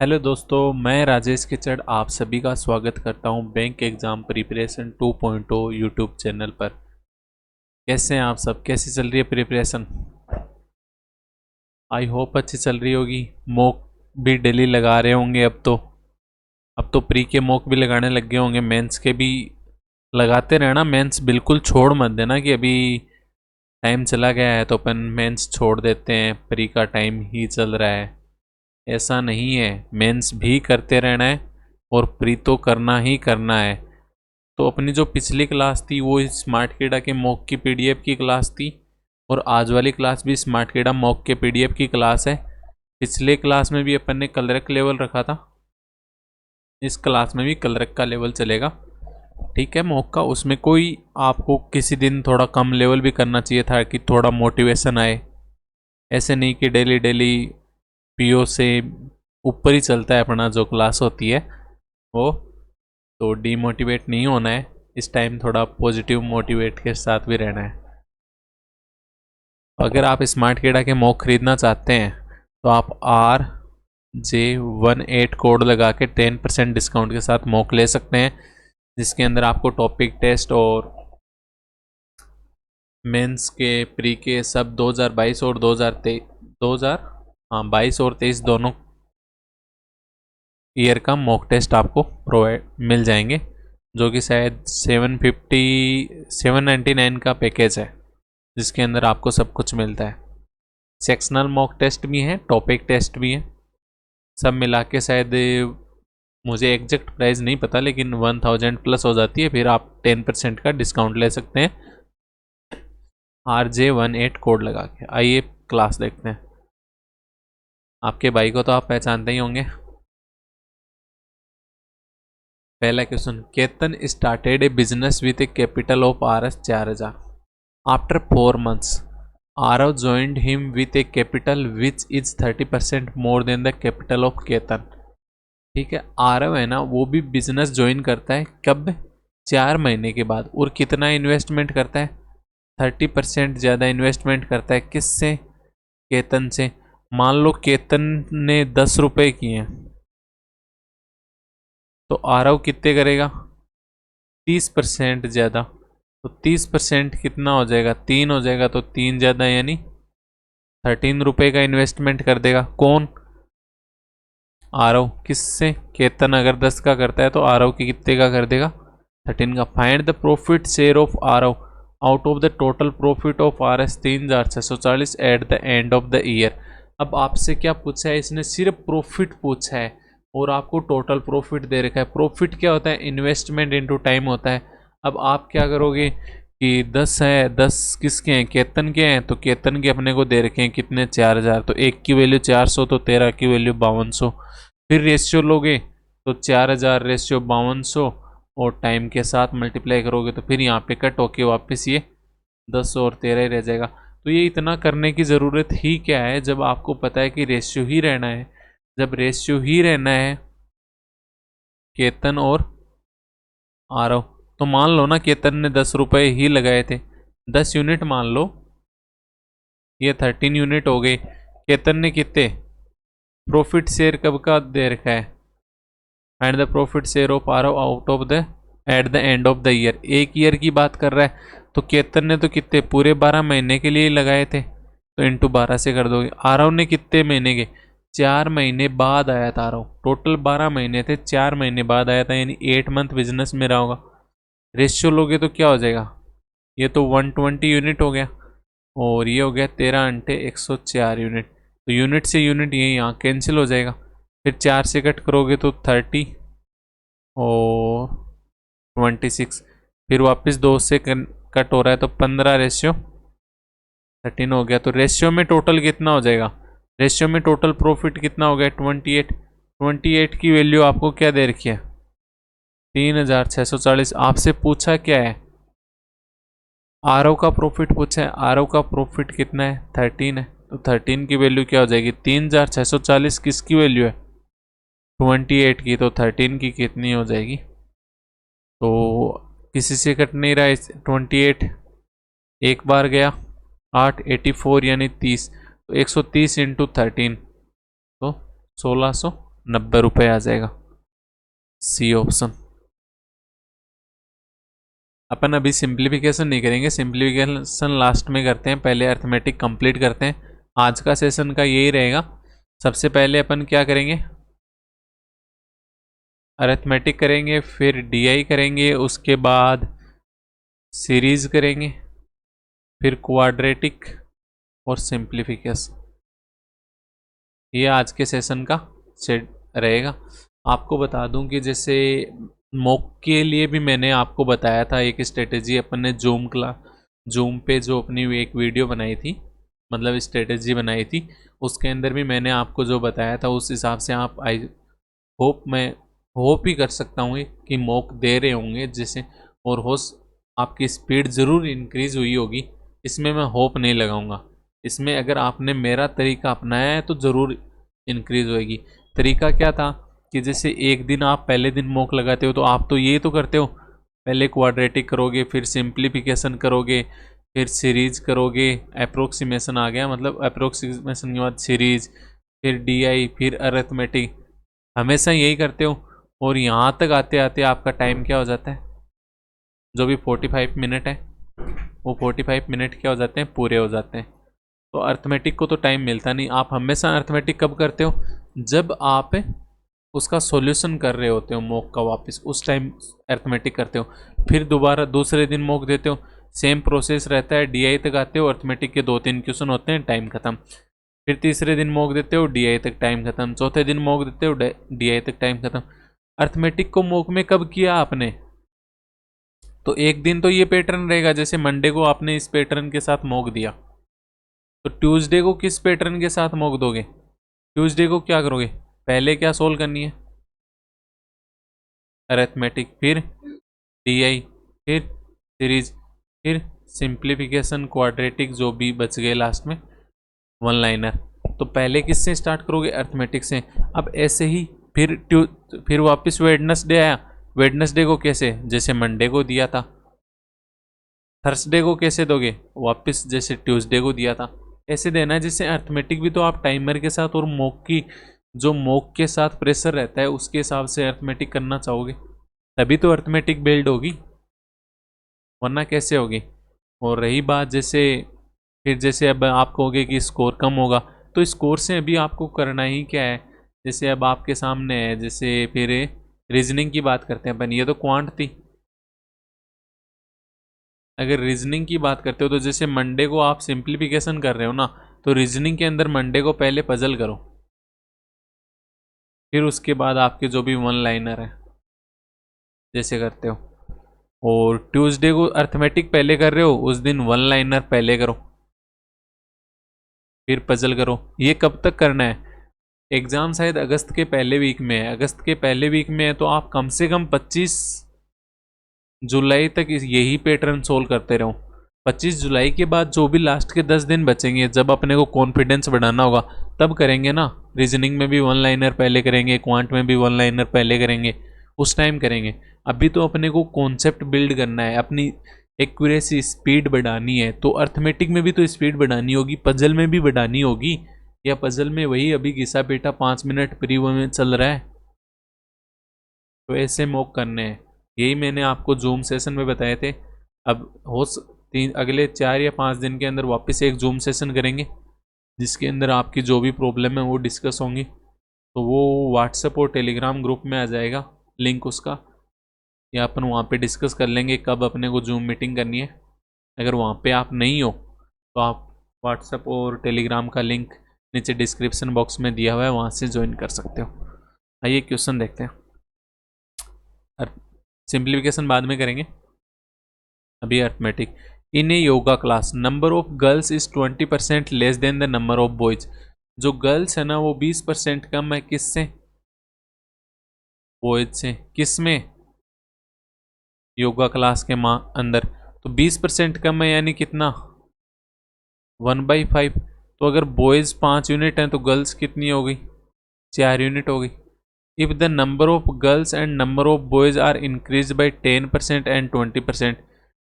Hello दोस्तों, मैं राजेश किचड़ आप सभी का स्वागत करता हूं bank exam preparation 2.0 YouTube channel पर। कैसे हैं आप सब? कैसी चल रही है प्रिपरेशन? आई होप अच्छी चल रही होगी। मॉक भी डेली लगा रहे होंगे अब तो प्री के मॉक भी लगाने लग गए होंगे। मेंस के भी लगाते रहना। मेंस बिल्कुल छोड़ मत देना कि अभी टाइम चला गया है तो अपन मेंस छोड़ देते हैं, प्री का टाइम ही चल रहा है। ऐसा नहीं है, मेंस भी करते रहना है और प्री तो करना ही करना है। तो अपनी जो पिछली क्लास थी वो स्मार्ट कीड़ा के मॉक की पीडीएफ की क्लास थी और आज वाली क्लास भी स्मार्ट कीड़ा मॉक के पीडीएफ की क्लास है। पिछले क्लास में भी अपन ने कलरक लेवल रखा था, इस क्लास में भी कलरक का लेवल चलेगा। ठीक है, मॉक का उसमें कोई आपको किसी दिन थोड़ा कम लेवल भी करना चाहिए था कि थोड़ा मोटिवेशन आए। ऐसे नहीं कि डेली डेली पीओ से ऊपर ही चलता है अपना जो क्लास होती है वो। तो डीमोटिवेट नहीं होना है, इस टाइम थोड़ा पॉजिटिव मोटिवेट के साथ भी रहना है। अगर आप स्मार्ट कीड़ा के मॉक खरीदना चाहते हैं तो आप RJ18 कोड लगा के 10% डिस्काउंट के साथ मॉक ले सकते हैं, जिसके अंदर आपको टॉपिक टेस्ट और मेंस के प्री के सब 2022 और 22 और 23 दोनों ईयर का मॉक टेस्ट आपको प्रोवाइड मिल जाएंगे, जो कि शायद 799 का पैकेज है, जिसके अंदर आपको सब कुछ मिलता है। सेक्शनल मॉक टेस्ट भी हैं, टॉपिक टेस्ट भी हैं, सब मिला के शायद मुझे एग्जैक्ट प्राइस नहीं पता, लेकिन 1000 प्लस हो जाती है। फिर आप 10% का डिस्काउंट ले सकते हैं RJ18 कोड लगा के। आइए क्लास देखते हैं। आपके भाई को तो आप पहचानते ही होंगे। पहला question, Ketan started A business with A capital of Rs 4000। After 4 months Arav joined him with a capital which is 30% more than the capital of Ketan. ठीक है, आरव है ना, वो भी बिजनेस ज्वाइन करता है कब? 4 महीने के बाद। और कितना इन्वेस्टमेंट करता है? 30% ज़्यादा इन्वेस्टमेंट करता है। किससे? केतन से। मान लो केतन ने 10 रुपये किए हैं तो आरव कितने करेगा? 30% ज़्यादा। तो 30% कितना हो जाएगा? 3 हो जाएगा। तो 3 ज़्यादा यानी 13 रुपये का इन्वेस्टमेंट कर देगा। कौन? आरव। किससे? केतन अगर 10 का करता है तो आरव की कितने का कर देगा? 13 का। Find the profit share of Aarav out of the total profit of RS 3640 at the end of the year. अब आपसे क्या पूछा है? इसने सिर्फ प्रॉफिट पूछा है और आपको टोटल प्रॉफिट दे रखा है। प्रॉफिट क्या होता है? इन्वेस्टमेंट इनटू टाइम होता है। अब आप क्या करोगे कि 10 है, 10 किसके हैं? केतन के हैं। तो केतन के अपने को दे रखे हैं कितने? 4000। तो एक की वैल्यू 400, तो 13 की वैल्यू 5200। फिर रेशियो लोगे तो 4000 रेशियो 5200 और टाइम के साथ मल्टीप्लाई करोगे तो फिर यहाँ पे कट होके वापस ये 10 और 13 ही रह जाएगा। तो ये इतना करने की ज़रूरत ही क्या है जब आपको पता है कि रेशियो ही रहना है। जब रेशियो ही रहना है केतन और आरव, तो मान लो ना केतन ने 10 रुपये ही लगाए थे, 10 यूनिट मान लो, ये 13 यूनिट हो गए। केतन ने कितने प्रॉफिट शेयर कब का दे रखा है? And the profit share of Aarav out of the at the end of the year. एक ईयर की बात कर रहा है तो केतन ने तो कितने? पूरे 12 महीने के लिए लगाए थे, तो इंटू 12 से कर दोगे। आरव ने कितने महीने के? 4 महीने बाद आया था आरव। टोटल 12 महीने थे, 4 महीने बाद आया था, यानी 8 मंथ बिजनेस में रहा होगा। रेशियो लोगे तो क्या हो जाएगा? ये तो 120 यूनिट हो गया और ये हो गया 13 अंटे 104 यूनिट। तो यूनिट से यूनिट ये यहाँ कैंसिल हो जाएगा। फिर 4 से कट करोगे तो 30 और 26। फिर वापस 2 से कट हो रहा है तो 15 रेशियो 13 हो गया। तो रेशियो में टोटल कितना हो जाएगा? रेशियो में टोटल प्रॉफिट कितना हो गया? 28। 28 की वैल्यू आपको क्या दे रखी है? 3640। आपसे पूछा क्या है? आरव का प्रॉफिट पूछा है। आरव का प्रॉफिट कितना है? 13 है। तो 13 की वैल्यू क्या हो जाएगी? 3640 किसकी वैल्यू है? 28 की। तो 13 की कितनी हो जाएगी? तो किसी से कट नहीं रहा है। 28 एक बार गया, 8 84 यानी 30। तो 130 इंटू 13 तो 1600 ₹90 आ जाएगा, सी ऑप्शन। अपन अभी सिंप्लीफिकेशन नहीं करेंगे, सिंप्लीफिकेशन लास्ट में करते हैं, पहले अर्थमेटिक कंप्लीट करते हैं। आज का सेशन का यही रहेगा। सबसे पहले अपन क्या करेंगे, अर्थमेटिक करेंगे, फिर डीआई करेंगे, उसके बाद सीरीज करेंगे, फिर क्वाड्रेटिक और सिंप्लीफिकेशन। ये आज के सेशन का सेट रहेगा। आपको बता दूं कि जैसे मॉक के लिए भी मैंने आपको बताया था एक स्ट्रेटेजी, अपन ने जूम पे जो अपनी एक वीडियो बनाई थी, मतलब स्ट्रेटेजी बनाई थी, उसके अंदर भी मैंने आपको जो बताया था उस हिसाब से आप मैं होप ही कर सकता हूँ कि मॉक दे रहे होंगे जैसे, और आपकी स्पीड ज़रूर इंक्रीज हुई होगी। इसमें मैं होप नहीं लगाऊंगा, इसमें अगर आपने मेरा तरीका अपनाया है तो ज़रूर इंक्रीज होएगी। तरीका क्या था कि जैसे एक दिन आप पहले दिन मॉक लगाते हो तो आप तो ये तो करते हो, पहले क्वाड्रेटिक करोगे, फिर सिंप्लीफिकेशन करोगे, फिर सीरीज करोगे, अप्रोक्सीमेशन आ गया, मतलब अप्रोक्सीमेशन के बाद सीरीज, फिर डीआई, फिर अरिथमेटिक, हमेशा यही करते हो। और यहाँ तक आते आते आपका टाइम क्या हो जाता है, जो भी 45 मिनट है वो 45 मिनट क्या हो जाते हैं, पूरे हो जाते हैं। तो अर्थमेटिक को तो टाइम मिलता नहीं। आप हमेशा अर्थमेटिक कब करते हो, जब आप उसका सॉल्यूशन कर रहे होते हो मॉक का, वापस उस टाइम अर्थमेटिक करते हो, फिर दोबारा दूसरे दिन मॉक देते हो, सेम प्रोसेस रहता है, डीआई तक आते हो, अर्थमेटिक के 2-3 क्वेश्चन होते हैं, टाइम खत्म। फिर तीसरे दिन मॉक देते हो, डीआई तक टाइम खत्म, चौथे दिन मॉक देते हो, डीआई तक टाइम खत्म। अर्थमेटिक को मॉक में कब किया आपने, तो एक दिन तो ये पैटर्न रहेगा, जैसे मंडे को आपने इस पैटर्न के साथ मॉक दिया, तो ट्यूसडे को किस पैटर्न के साथ मॉक दोगे, ट्यूसडे को क्या करोगे, पहले क्या सोल्व करनी है, अरिथमेटिक, फिर डीआई, फिर सीरीज, फिर सिंप्लीफिकेशन, क्वाड्रेटिक, जो भी बच गए लास्ट में वन लाइनर। तो पहले किससे स्टार्ट करोगे, अरिथमेटिक से। अब ऐसे ही फिर वापस वेडनेसडे आया, वेडनेसडे को कैसे, जैसे मंडे को दिया था। थर्सडे को कैसे दोगे, वापस जैसे ट्यूसडे को दिया था, ऐसे देना है। जैसे अर्थमेटिक भी तो आप टाइमर के साथ और मॉक की जो मॉक के साथ प्रेशर रहता है उसके हिसाब से अर्थमेटिक करना चाहोगे, तभी तो अर्थमेटिक बिल्ड होगी, वरना कैसे होगी। और रही बात जैसे, फिर जैसे अब आप कहोगे कि स्कोर कम होगा, तो स्कोर से अभी आपको करना ही क्या है, जैसे अब आपके सामने है, जैसे फिर रीजनिंग की बात करते हैं अपन, ये तो क्वांट थी। अगर रीजनिंग की बात करते हो तो जैसे मंडे को आप सिंप्लीफिकेशन कर रहे हो ना, तो रीजनिंग के अंदर मंडे को पहले पजल करो, फिर उसके बाद आपके जो भी वन लाइनर है जैसे करते हो। और ट्यूसडे को अर्थमेटिक पहले कर रहे हो, उस दिन वन लाइनर पहले करो, फिर पजल करो। ये कब तक करना है, एग्जाम शायद अगस्त के पहले वीक में है, अगस्त के पहले वीक में है, तो आप कम से कम 25 जुलाई तक यही पैटर्न सोल्व करते रहो। 25 जुलाई के बाद जो भी लास्ट के 10 दिन बचेंगे, जब अपने को कॉन्फिडेंस बढ़ाना होगा तब करेंगे ना। रीजनिंग में भी वन लाइनर पहले करेंगे, क्वांट में भी वन लाइनर पहले करेंगे, उस टाइम करेंगे। अभी तो अपने को कॉन्सेप्ट बिल्ड करना है, अपनी एक्यूरेसी स्पीड बढ़ानी है, तो अर्थमेटिक में भी तो स्पीड बढ़ानी होगी, पजल में भी बढ़ानी होगी। या पजल में वही अभी घिसा पेटा 5 मिनट प्री में चल रहा है, तो ऐसे मॉक करने हैं। यही मैंने आपको जूम सेशन में बताए थे। अब अगले 4 या 5 दिन के अंदर वापस एक जूम सेशन करेंगे, जिसके अंदर आपकी जो भी प्रॉब्लम है वो डिस्कस होंगी। तो वो व्हाट्सएप और टेलीग्राम ग्रुप में आ जाएगा लिंक उसका, या अपन वहाँ पे डिस्कस कर लेंगे कब अपने को जूम मीटिंग करनी है। अगर वहाँ पे आप नहीं हो तो आप व्हाट्सएप और टेलीग्राम का लिंक नीचे डिस्क्रिप्शन बॉक्स में दिया हुआ है, वहाँ से ज्वाइन कर सकते हो। आइए क्वेश्चन देखते हैं। सिंप्लीफिकेशन बाद में करेंगे, अभी arithmetic. In A yoga class number of girls is 20% less than the number of boys. जो गर्ल्स है ना वो 20% कम है, किससे, बॉयज से। किस में, योगा क्लास के अंदर। तो 20% कम है यानी कितना, 1/5। तो अगर बॉयज 5 यूनिट हैं तो गर्ल्स कितनी हो गई, 4 यूनिट हो गई। If the number of girls and number of boys are increase by 10% and 20%,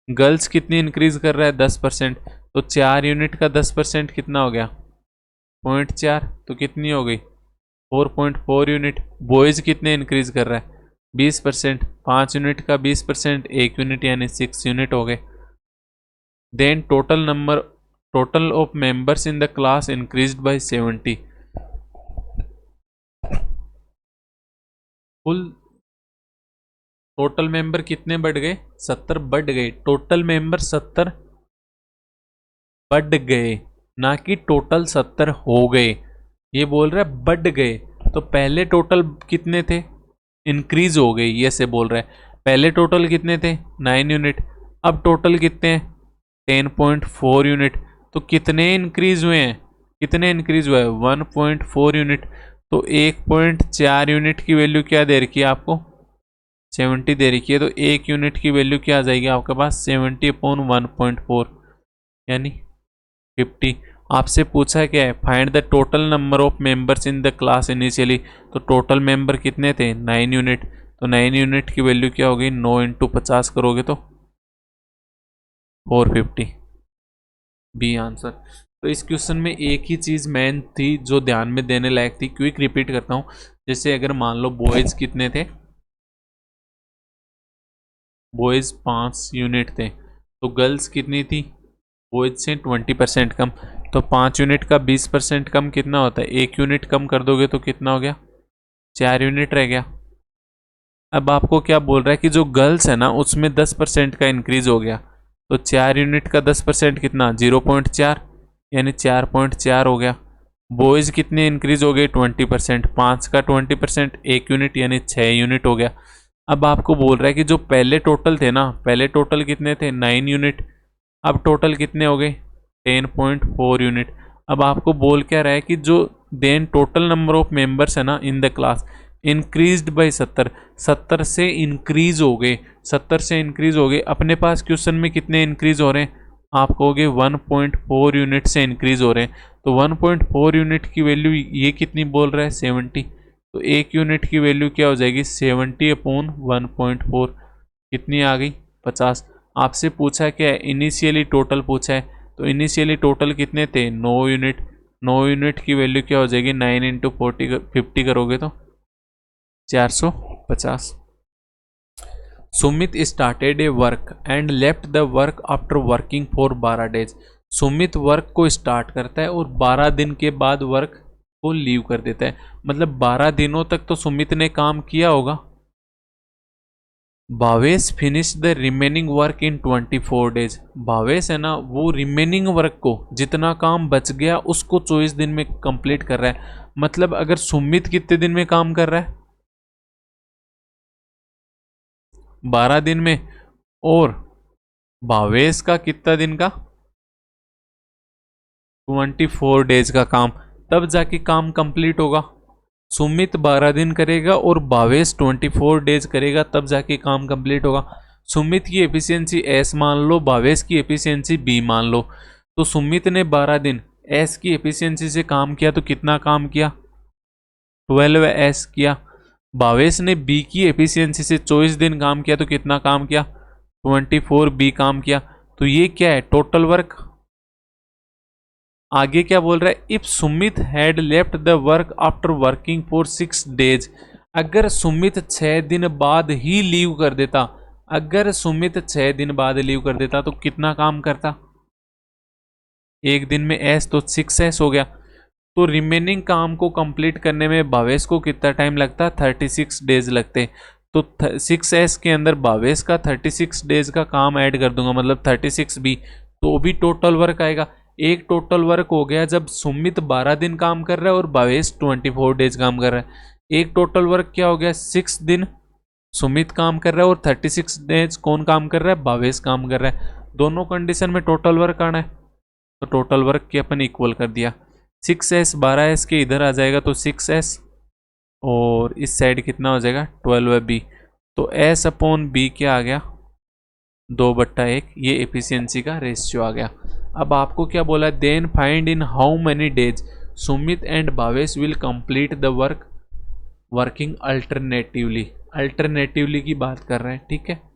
girls कितनी इंक्रीज कर रहा है, 10%, तो 4 यूनिट का 10% कितना हो गया, 0.4, तो कितनी हो गई, 4.4 यूनिट। बॉयज़ कितने इंक्रीज कर रहा है? 20%। 5 यूनिट का 20%, 1 यूनिट यानी 6 यूनिट हो गए। Then total of members in the class increased by 70। कुल टोटल मेंबर कितने बढ़ गए? 70 बढ़ गए। टोटल मेंबर 70 बढ़ गए, ना कि टोटल 70 हो गए। ये बोल रहा है बढ़ गए, तो पहले टोटल कितने थे? इंक्रीज हो गए, ये से बोल रहा है। पहले टोटल कितने थे? 9 यूनिट। अब टोटल कितने हैं? 10.4 यूनिट। तो कितने इंक्रीज हुए हैं? कितने इंक्रीज हुआ है? 1.4 यूनिट। तो 1.4 यूनिट की वैल्यू क्या दे रखी है आपको? 70 दे रखी है। तो 1 यूनिट की वैल्यू क्या आ जाएगी आपके पास? 70/1.4 यानी 50। आपसे पूछा क्या है? Find the total number of members in the class initially. तो टोटल मेंबर कितने थे? 9 यूनिट। तो 9 यूनिट की वैल्यू क्या होगी? 9 इंटू 50 करोगे तो 450। B answer. तो इस क्वेश्चन में एक ही चीज़ मेन थी जो ध्यान में देने लायक थी। क्विक रिपीट करता हूँ। जैसे अगर मान लो बॉयज़ कितने थे? बॉयज़ 5 यूनिट थे, तो गर्ल्स कितनी थी? बॉयज से 20% कम। तो 5 यूनिट का 20% कम कितना होता है? 1 यूनिट कम कर दोगे तो कितना हो गया? 4 यूनिट रह गया। अब आपको क्या बोल रहा है कि जो गर्ल्स है ना उसमें 10% का इंक्रीज हो गया। तो 4 यूनिट का 10% कितना? 0.4 यानी 4.4 हो गया। बॉयज़ कितने इंक्रीज हो गए? 20%। 5 का 20% 1 यूनिट यानी 6 यूनिट हो गया। अब आपको बोल रहा है कि जो पहले टोटल थे ना, पहले टोटल कितने थे? 9 यूनिट। अब टोटल कितने हो गए? 10.4 यूनिट। अब आपको बोल क्या रहा है कि जो then total number of members है ना in the class increased by 70। 70 से इंक्रीज हो गए। 70 से इंक्रीज हो गए। अपने पास क्वेश्चन में कितने इंक्रीज हो रहे हैं? आप कहोगे 1.4 यूनिट से इंक्रीज हो रहे हैं। तो 1.4 यूनिट की वैल्यू ये कितनी बोल रहा है? 70। तो 1 यूनिट की वैल्यू क्या हो जाएगी? 70/1.4 कितनी आ गई? 50। आपसे पूछा क्या है? इनिशियली टोटल पूछा है। तो इनिशियली टोटल कितने थे? 9 यूनिट। 9 यूनिट की वैल्यू क्या हो जाएगी? 9 इंटू 50 करोगे तो 450। Sumit started A work and left the work after working for 12 days. Sumit work को स्टार्ट करता है और 12 दिन के बाद वर्क को लीव कर देता है। मतलब 12 दिनों तक तो सुमित ने काम किया होगा। Bhavesh finish the remaining work in 24 days. Bhavesh है ना वो रिमेनिंग वर्क को, जितना काम बच गया उसको 24 दिन में कंप्लीट कर रहा है। मतलब अगर सुमित कितने दिन में काम कर रहा है? 12 दिन में। और भावेश का कितना दिन का? 24 डेज का काम। तब जाके काम कंप्लीट होगा। सुमित 12 दिन करेगा और भावेश 24 डेज करेगा, तब जाके काम कंप्लीट होगा। सुमित की एफिशिएंसी एस मान लो, भावेश की एफिशिएंसी बी मान लो। तो सुमित ने 12 दिन एस की एफिशिएंसी से काम किया, तो कितना काम किया? 12 एस किया। भावेश ने बी की एफिशिएंसी से 24 दिन काम किया, तो कितना काम किया? 24 बी काम किया। तो ये क्या है? Total work. आगे क्या बोल रहा है? If Sumit had left the work after working for 6 days. अगर सुमित 6 दिन बाद ही लीव कर देता, अगर सुमित 6 दिन बाद लीव कर देता तो कितना काम करता? एक दिन में एस, तो 6s हो गया। तो रिमेनिंग काम को कंप्लीट करने में भावेश को कितना टाइम लगता? 36 डेज लगते। तो 6s के अंदर भावेश का 36 डेज का काम ऐड कर दूंगा, मतलब 36 भी, तो भी टोटल वर्क आएगा। एक टोटल वर्क हो गया जब सुमित 12 दिन काम कर रहा है और भावेश 24 डेज काम कर रहा है। एक टोटल वर्क क्या हो गया? 6 दिन सुमित काम कर रहा है और 36 डेज कौन काम कर रहा है? भावेश काम कर रहा है। दोनों कंडीशन में टोटल वर्क आना है, तो टोटल वर्क की अपन इक्वल कर दिया। 6s 12s के इधर आ जाएगा तो 6s, और इस साइड कितना हो जाएगा? 12b। तो s अपॉन बी क्या आ गया? 2/1। ये एफिशिएंसी का रेशियो आ गया। अब आपको क्या बोला? Then find in how many days Sumit and Bhavesh will complete the work working alternatively. Alternatively की बात कर रहे हैं, ठीक है।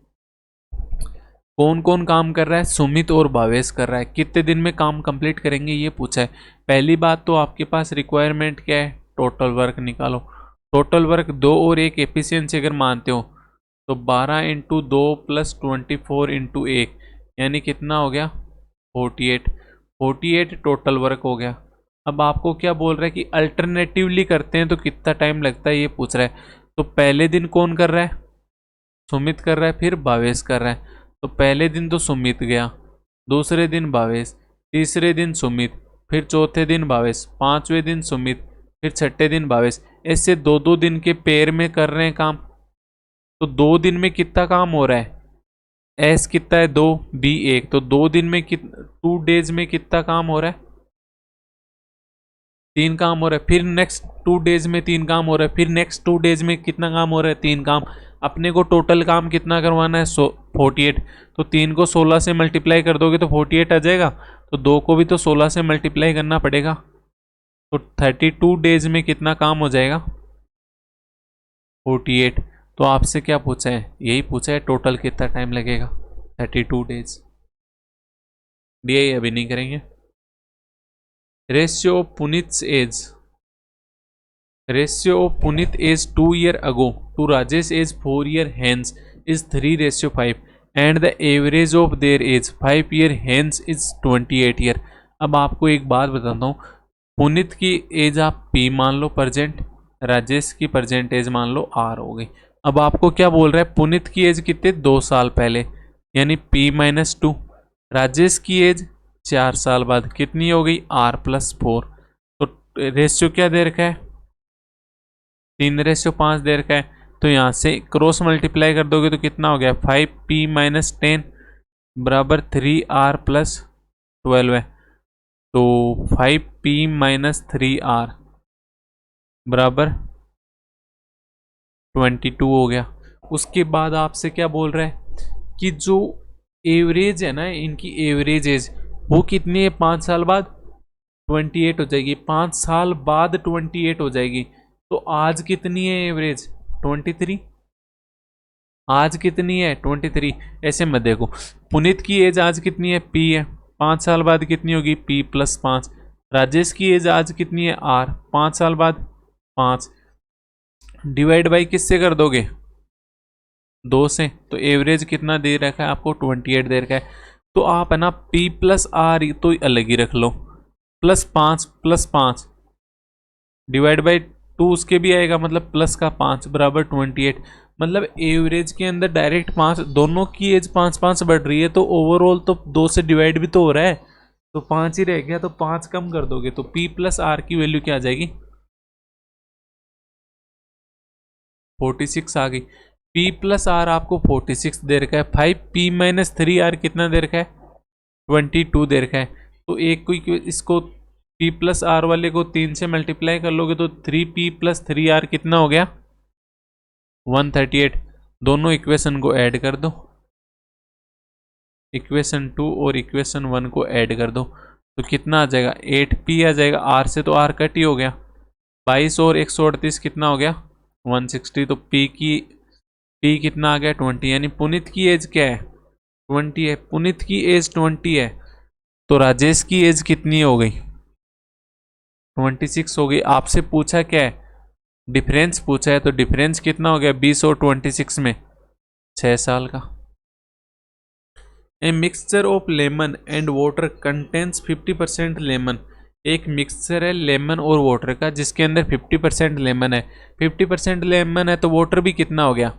कौन कौन काम कर रहा है? सुमित और भावेश कर रहा है। कितने दिन में काम कंप्लीट करेंगे ये पूछा है। पहली बात तो आपके पास रिक्वायरमेंट क्या है? टोटल वर्क निकालो। टोटल वर्क 2 और 1 एफिशिएंसी अगर मानते हो तो 12 इंटू 2 प्लस 24 इंटू 1 यानी कितना हो गया 48। 48 टोटल वर्क हो गया। अब आपको क्या बोल रहा है कि अल्टरनेटिवली करते हैं तो कितना टाइम लगता है ये पूछ रहा है। तो पहले दिन कौन कर रहा है, सुमित कर रहा है, फिर भावेश कर रहा है। तो पहले दिन तो सुमित गया, दूसरे दिन भावेश, तीसरे दिन सुमित, फिर चौथे दिन भावेश, पांचवें दिन सुमित, फिर छठे दिन भावेश। ऐसे 2-2 दिन के पेयर में कर रहे हैं काम। तो 2 दिन में कितना काम हो रहा है, एस कितना है 2, बी 1, तो 2 दिन में 2 डेज में कितना काम हो रहा है, 3 काम हो रहा है। फिर नेक्स्ट 2 डेज में 3 काम हो रहा है, फिर नेक्स्ट 2 डेज में कितना काम हो रहा है, 3 काम। अपने को टोटल काम कितना करवाना है 48। तो 3 को 16 से मल्टीप्लाई कर दोगे तो 48 आ जाएगा। तो 2 को भी तो 16 से मल्टीप्लाई करना पड़ेगा। तो 32 डेज में कितना काम हो जाएगा 48। तो आपसे क्या पूछा है, यही पूछा है टोटल कितना टाइम लगेगा 32 डेज। ये अभी नहीं करेंगे। Ratio of Punit's age, ratio of Punit age 2 year ago to Rajesh age 4 year hence is 3:5 and the average of their age 5 year hence is 28 year। अब आपको एक बात बताता हूँ, पुनीत की एज आप P मान लो प्रेजेंट, राजेश की प्रेजेंट एज मान लो R हो गई। अब आपको क्या बोल रहा है, पुनीत की एज कितने 2 साल पहले यानी P-2, राजेश की एज 4 साल बाद कितनी हो गई R+4। तो रेशियो क्या दे रखा है 3:5 दे रखा है। तो यहाँ से क्रॉस मल्टीप्लाई कर दोगे तो कितना हो गया 5P-10 बराबर 3R+12 है। तो 5P-3R बराबर 22 हो गया। उसके बाद आपसे क्या बोल रहा है कि जो एवरेज है ना, इनकी एवरेज एज वो कितनी है 5 साल बाद 28 हो जाएगी। 5 साल बाद 28 हो जाएगी। तो आज कितनी है एवरेज 23, आज कितनी है 23। ऐसे मत देखो, पुनीत की एज आज कितनी है P है, 5 साल बाद कितनी होगी P+5। राजेश की एज आज कितनी है R, 5 साल बाद 5, डिवाइड बाई किससे कर दोगे 2 से। तो एवरेज कितना दे रखा है आपको 28 दे रखा है। तो आप है ना P+R तो अलग ही रख लो, +5 डिवाइड बाई 2 उसके भी आएगा, मतलब प्लस का 5 बराबर 28। मतलब एवरेज के अंदर डायरेक्ट 5, दोनों की एज 5-5 बढ़ रही है। तो ओवरऑल तो 2 से डिवाइड भी तो हो रहा है, तो 5 ही रह गया। तो 5 कम कर दोगे तो P+R की वैल्यू क्या आ जाएगी 46 आ गई। P+R आपको 46 दे रखा है। 5P-3R कितना दे रखा है 22 दे रखा है। तो एक कोई इसको P+R वाले को 3 से मल्टीप्लाई कर लोगे तो 3P+3R कितना हो गया 138। दोनों इक्वेशन को ऐड कर दो, इक्वेशन 2 और इक्वेशन 1 को ऐड कर दो तो कितना आ जाएगा 8P आ जाएगा। R से तो R कट ही हो गया। 22 और 138 कितना हो गया 160। तो P कितना आ गया 20। यानी पुनीत की एज क्या है 20 है। पुनीत की एज 20 है तो राजेश की एज कितनी हो गई 26 हो गई। आपसे पूछा क्या है डिफरेंस पूछा है, तो डिफरेंस कितना हो गया 20 और 26 में 6 साल का। ए mixture of lemon and water contains 50% lemon. एक मिक्सचर है लेमन और वाटर का जिसके अंदर 50% लेमन है। 50% लेमन है तो वाटर भी कितना हो गया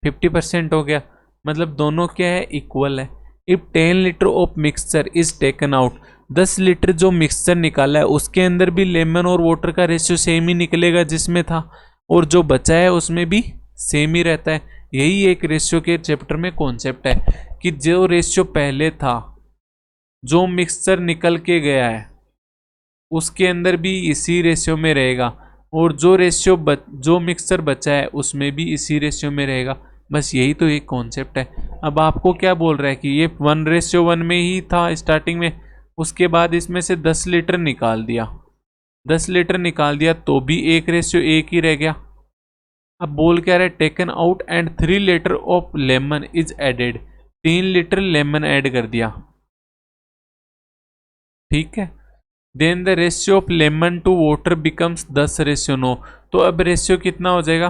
50% हो गया। मतलब दोनों क्या है इक्वल है। If 10 litre of mixture is taken out, 10 litre जो मिक्सचर निकाला है उसके अंदर भी लेमन और वाटर का रेशियो सेम ही निकलेगा जिसमें था, और जो बचा है उसमें भी सेम ही रहता है। यही एक रेशियो के चैप्टर में कॉन्सेप्ट है कि जो रेशियो पहले था, जो मिक्सचर निकल के गया है उसके अंदर भी इसी रेशियो में रहेगा, और जो मिक्सचर बचा है उसमें भी इसी रेशियो में रहेगा। बस यही तो एक कॉन्सेप्ट है। अब आपको क्या बोल रहा है कि ये 1:1 में ही था स्टार्टिंग में, उसके बाद इसमें से 10 लीटर निकाल दिया, 10 लीटर निकाल दिया तो भी एक रेशियो एक ही रह गया। अब बोल क्या रहा है taken out and 3 litre of lemon is added, 3 litre lemon add कर दिया। ठीक है, then the ratio of lemon to water becomes 10:9। तो अब रेशियो कितना हो जाएगा?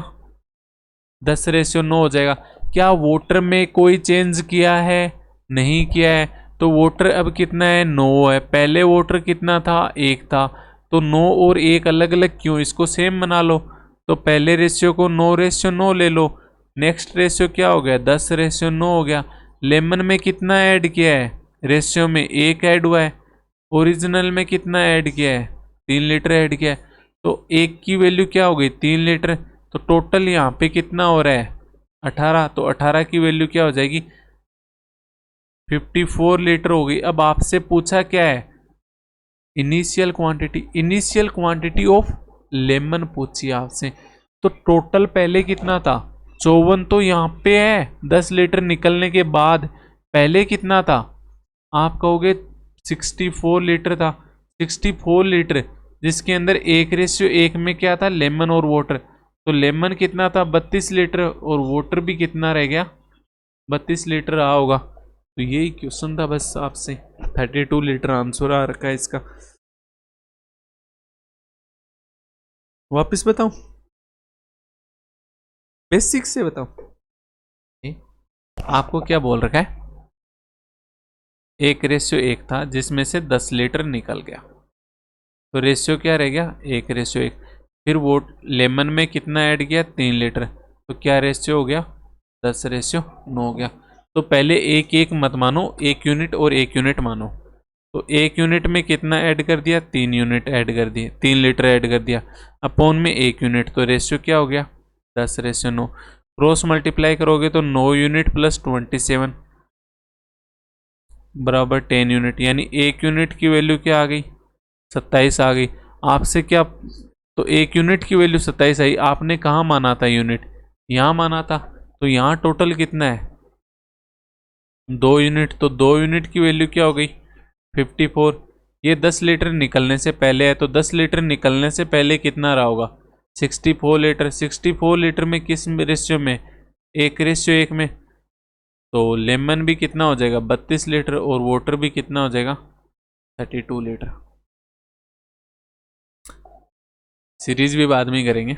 10:9 हो जाएगा। क्या वाटर में कोई चेंज किया है? नहीं किया है। तो वाटर अब कितना है? 9 है। पहले वाटर कितना था? 1 था। तो 9 और 1 अलग अलग क्यों? इसको सेम बना लो। तो पहले रेशियो को 9:9 ले लो। नेक्स्ट रेशियो क्या हो गया? 10:9 हो गया। लेमन में कितना ऐड किया है? रेशियो में 1 ऐड हुआ है। ओरिजिनल में कितना ऐड किया है? 3 लीटर ऐड किया है। तो 1 की वैल्यू क्या हो गई? 3 लीटर। तो टोटल यहाँ पे कितना हो रहा है? 18। तो 18 की वैल्यू क्या हो जाएगी? 54 लीटर हो गई। अब आपसे पूछा क्या है? इनिशियल क्वांटिटी ऑफ लेमन पूछी आपसे। तो टोटल पहले कितना था? 54 तो यहाँ पे है 10 लीटर निकलने के बाद। पहले कितना था? आप कहोगे 64 लीटर था। 64 लीटर जिसके अंदर 1:1 में क्या था? लेमन और वाटर। तो लेमन कितना था? 32 लीटर। और वाटर भी कितना रह गया? 32 लीटर रहा होगा। तो यही क्वेश्चन था बस आपसे। 32 लीटर आंसर आ रखा है इसका। वापस बताऊं? बेसिक से बताऊं? आपको क्या बोल रखा है? 1:1 था जिसमें से 10 लीटर निकल गया। तो रेशियो क्या रह गया? 1:1। फिर वो लेमन में कितना ऐड किया? 3 लीटर। तो क्या रेशियो हो गया? 10:9 हो गया। तो पहले एक एक मत मानो, 1 यूनिट और 1 यूनिट मानो। तो 1 यूनिट में कितना ऐड कर दिया? 3 यूनिट ऐड कर दिए, 3 लीटर ऐड कर दिया। अपॉन में 1 यूनिट। तो रेशियो क्या हो गया? 10:9। क्रॉस मल्टीप्लाई करोगे तो 9 यूनिट प्लस 27 बराबर 10 यूनिट। यानी 1 यूनिट की वैल्यू क्या आ गई? 27 आ गई। आपसे क्या? तो 1 यूनिट की वैल्यू 27 आई। आपने कहाँ माना था यूनिट? यहाँ माना था। तो यहाँ टोटल कितना है? 2 यूनिट। तो 2 यूनिट की वैल्यू क्या हो गई? 54। ये 10 लीटर निकलने से पहले है। तो 10 लीटर निकलने से पहले कितना रहा होगा? 64 लीटर। 64 लीटर में किस रेशियो में? 1:1 में। तो लेमन भी कितना हो जाएगा? 32 लीटर। और वाटर भी कितना हो जाएगा? 32 लीटर। सीरीज भी बाद में ही करेंगे।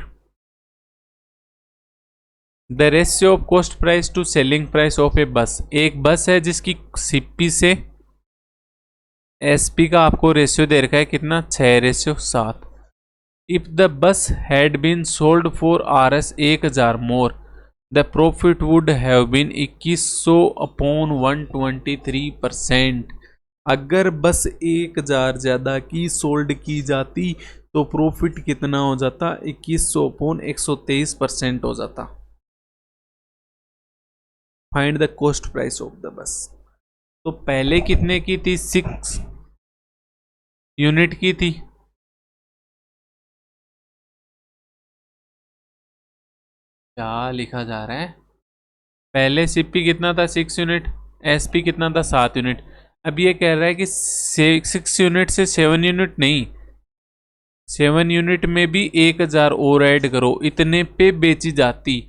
The ratio of cost price to selling price of a bus. एक बस है जिसकी सीपी से एसपी का आपको रेशियो दे रखा है कितना? 6:7। If the bus had been sold for RS 1000 more, the profit would have been 2100 upon 123%। अगर बस 1000 ज्यादा की सोल्ड की जाती तो प्रॉफिट कितना हो जाता? 2100 अपॉन 123% हो जाता। Find the cost price of the bus. तो पहले कितने की थी? 6 यूनिट की थी। क्या लिखा जा रहा है? पहले सीपी कितना था? 6 यूनिट। एसपी कितना था? 7 यूनिट। अब ये कह रहा है कि 6 यूनिट से 7 यूनिट नहीं, 7 यूनिट में भी 1000 और ऐड करो, इतने पे बेची जाती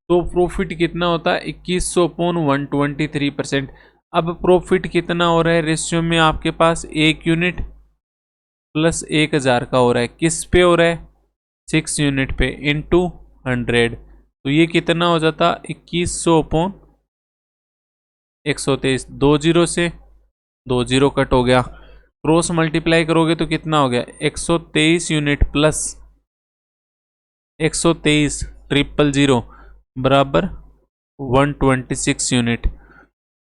तो प्रॉफिट कितना होता? 2100 अपॉन 123%। अब प्रॉफिट कितना हो रहा है रेशियो में आपके पास? 1 यूनिट प्लस 1000 का हो रहा है। किस पे हो रहा है? 6 यूनिट पे इंटू 100। तो ये कितना हो जाता? 2100 अपॉन 123। 2 जीरो से 2 जीरो कट हो गया। क्रॉस मल्टीप्लाई करोगे तो कितना हो गया? 123 यूनिट प्लस 123 ट्रिपल जीरो बराबर 126 यूनिट।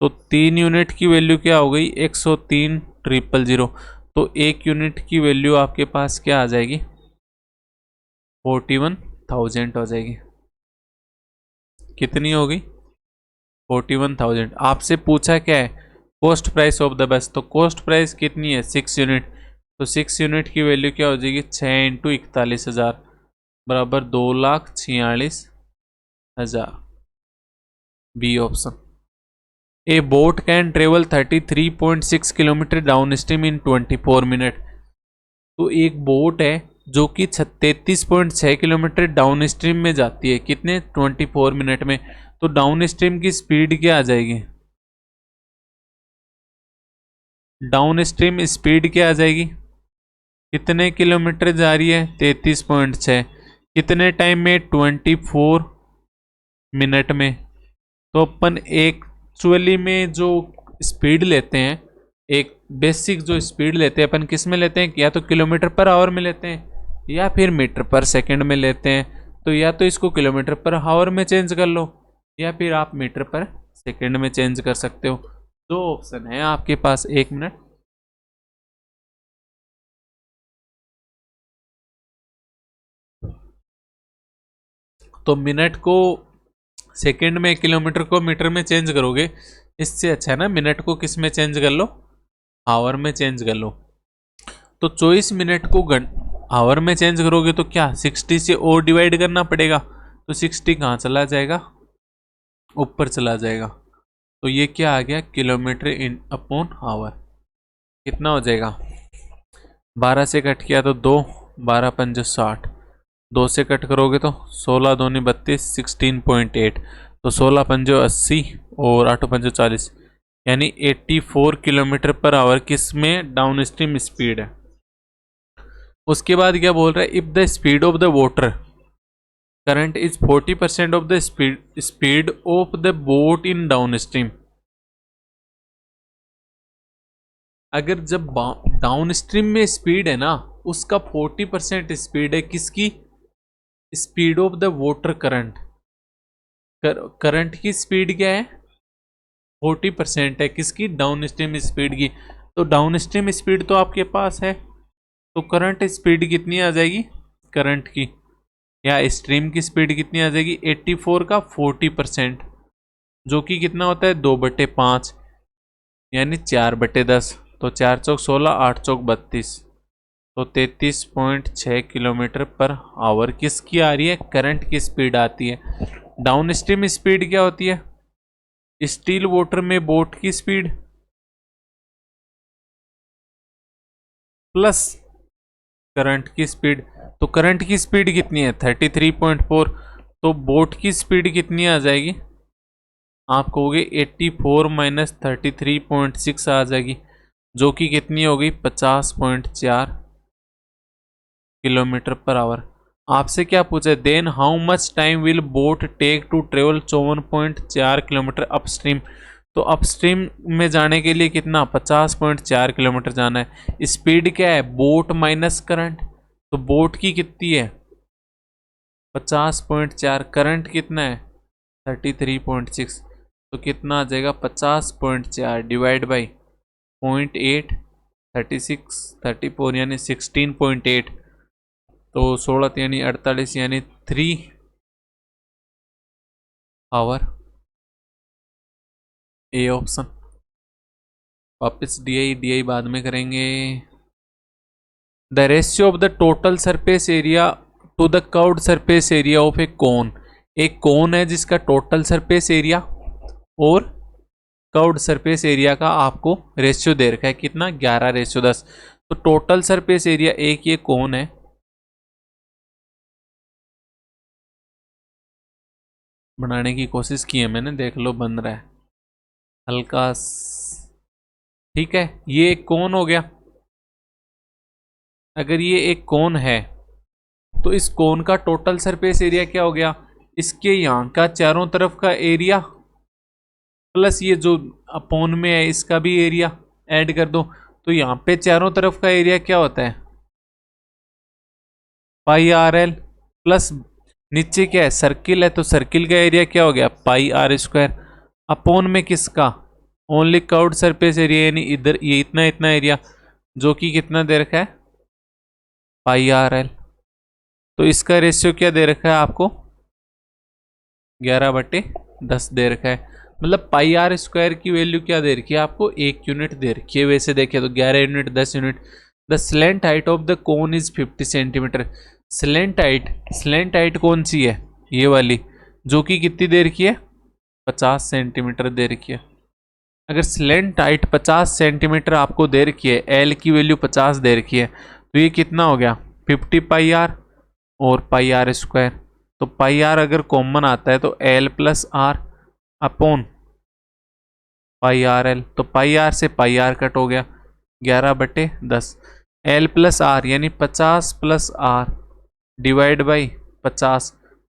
तो 3 यूनिट की वैल्यू क्या हो गई? 103 ट्रिपल जीरो। तो 1 यूनिट की वैल्यू आपके पास क्या आ जाएगी? 41,000 हो जाएगी। कितनी हो गई? 41,000। आपसे पूछा क्या है? Cost price of the bus. तो कॉस्ट प्राइस कितनी है? 6 यूनिट। तो 6 यूनिट की वैल्यू क्या हो जाएगी? 6 इंटू 41,000 बराबर 2,46,000। B option. A boat can travel 33.6 kilometre downstream in 24 minute. तो एक बोट है जो कि 33.6 किलोमीटर डाउन स्ट्रीम में जाती है। कितने? 24 मिनट में। तो डाउन स्ट्रीम की स्पीड क्या आ जाएगी? डाउन स्ट्रीम स्पीड क्या आ जाएगी? कितने किलोमीटर जा रही है? 33.6। कितने टाइम में? 24 मिनट में। तो अपन एक्चुअली में जो स्पीड लेते हैं, एक बेसिक जो स्पीड लेते हैं अपन, किस में लेते हैं? या तो किलोमीटर पर आवर में लेते हैं या फिर मीटर पर सेकंड में लेते हैं। तो या तो इसको किलोमीटर पर आवर में चेंज कर लो या फिर आप मीटर पर सेकंड में चेंज कर सकते हो। दो ऑप्शन है आपके पास। 1 मिनट। तो मिनट को सेकंड में, किलोमीटर को मीटर में चेंज करोगे, इससे अच्छा है ना मिनट को किस में चेंज कर लो? आवर में चेंज कर लो। तो 24 मिनट को आवर में चेंज करोगे तो क्या 60 से और डिवाइड करना पड़ेगा। तो 60 कहाँ चला जाएगा? ऊपर चला जाएगा। तो ये क्या आ गया? Kilometre in upon hour. कितना हो जाएगा? 12 से कट किया तो 2, 12 पंजे 60, 2 से कट करोगे तो 16 दूनी 32, 16.8। तो 16 पंजो 80 और 8 पंजो 40, यानी 84 किलोमीटर पर आवर किस में? डाउन स्ट्रीम स्पीड है। उसके बाद क्या बोल रहा है? If the speed of the water current is 40% of the speed of the boat in down stream. अगर जब डाउन स्ट्रीम में स्पीड है ना, उसका 40% स्पीड है किसकी? Speed of the water current. Current की स्पीड क्या है? 40% है किसकी? डाउन स्ट्रीम स्पीड की। तो डाउन स्ट्रीम स्पीड तो आपके पास है, तो करंट स्पीड कितनी आ जाएगी? करंट की या स्ट्रीम की स्पीड कितनी आ जाएगी? 84 का 40%, जो कि कितना होता है? 2/5, यानी 4/10। तो 4 चौक 16, 8 चौक 32, तो 33.6 किलोमीटर पर आवर किसकी आ रही है? करंट की स्पीड आती है। डाउन स्ट्रीम स्पीड क्या होती है? स्टील वाटर में बोट की स्पीड प्लस करंट की स्पीड। तो करंट की स्पीड कितनी है? 33.4। तो बोट की स्पीड कितनी आ जाएगी? आप कहोगे 84 माइनस 33.6 आ जाएगी, जो कि कितनी होगी? 50.4 किलोमीटर पर आवर। आपसे क्या पूछे? Then how much time will boat take to travel 54.4 kilometre upstream. तो अपस्ट्रीम में जाने के लिए कितना? 50.4 किलोमीटर जाना है। स्पीड क्या है? Boat minus current. तो बोट की कितनी है? 50.4। करंट कितना है? 33.6। तो कितना आ जाएगा? 50.4 डिवाइड बाई 0.8, 36, 34 यानी 16.8। तो 16 यानी 48, यानी 3 आवर। A option. वापस डी आई बाद में करेंगे। The ratio of the total surface area to the curved surface area of a cone. एक कोन है जिसका टोटल सरफेस एरिया और कर्व्ड सरफेस एरिया का आपको रेशियो दे रखा है कितना? 11:10। तो टोटल सरफेस एरिया, एक ये कोन है, बनाने की कोशिश की है मैंने, देख लो बन रहा है हल्का ठीक है। ये एक कोन हो गया। अगर ये एक कोन है तो इस कोन का टोटल सरफेस एरिया क्या हो गया? इसके यहाँ का चारों तरफ का एरिया प्लस ये जो अपोन में है इसका भी एरिया ऐड कर दो। तो यहाँ पे चारों तरफ का एरिया क्या होता है? पाई आर एल प्लस नीचे क्या है? सर्किल है, तो सर्किल का एरिया क्या हो गया? पाई आर स्क्वायर। अपोन में किसका? ओनली कर्व्ड सरफेस एरिया, यानी इधर ये इतना इतना एरिया, जो कि कितना दे रखा है? पाई आर एल। तो इसका रेशियो क्या दे रखा है आपको? 11/10 दे रखा है। मतलब पाई आर स्क्वायर की वैल्यू क्या दे रखी है आपको? 1 यूनिट दे रखी है। वैसे देखे तो 11 unit, 10 unit. The slant height of the cone is 50 centimetre. Slant height कौन सी है? ये वाली, जो कि कितनी दे रखी है? 50 सेंटीमीटर दे रखी है। अगर स्लेंट हाइट 50 सेंटीमीटर आपको दे रखी है, एल की वैल्यू 50 दे रखी है, तो ये कितना हो गया? 50 पाई आर और पाई आर स्क्वायर। तो पाई आर अगर कॉमन आता है तो L plus R upon pi R L. तो पाई आर से पाई आर कट हो गया, 11/10। एल प्लस आर यानी 50 + r डिवाइड बाई 50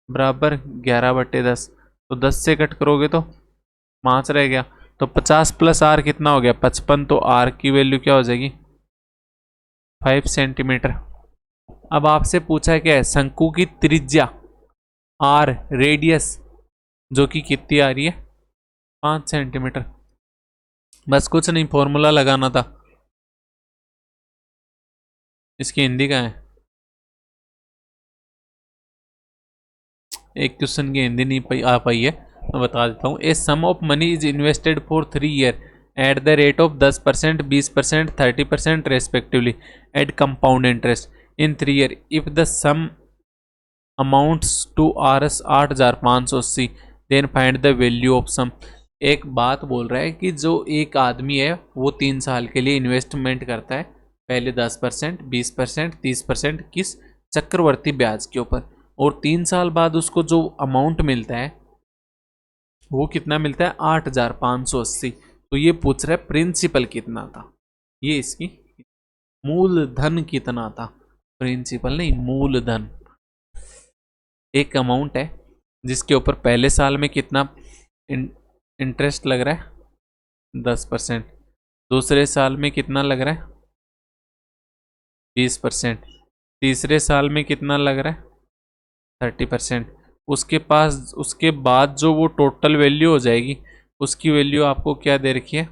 बराबर 11/10। तो 10 से कट करोगे तो 5 रह गया। तो 50 + r कितना हो गया 55। तो r की वैल्यू क्या हो जाएगी 5 सेंटीमीटर। अब आपसे पूछा क्या है शंकु की त्रिज्या r रेडियस जो कि कितनी आ रही है 5 सेंटीमीटर। बस कुछ नहीं फॉर्मूला लगाना था। इसकी हिंदी का है एक क्वेश्चन की हिंदी नहीं आ पाई है मैं बता देता हूँ। A sum of money is invested for 3 year at the rate of 10%, 20%, 30% respectively at compound interest in 3 year if the sum amounts to Rs 8,580 then find the value of sum. एक बात बोल रहा है कि जो एक आदमी है वो 3 साल के लिए इन्वेस्टमेंट करता है पहले 10%, 20%, 30% किस चक्रवर्ती ब्याज के ऊपर, और 3 साल बाद उसको जो अमाउंट मिलता है वो कितना मिलता है 8,580। तो ये पूछ रहा है प्रिंसिपल कितना था, ये इसकी मूलधन कितना था, प्रिंसिपल नहीं मूलधन। एक अमाउंट है जिसके ऊपर पहले साल में कितना इंटरेस्ट लग रहा है 10%, दूसरे साल में कितना लग रहा है 20%, तीसरे साल में कितना लग रहा है 30%। उसके बाद जो वो टोटल वैल्यू हो जाएगी उसकी वैल्यू आपको क्या दे रखी है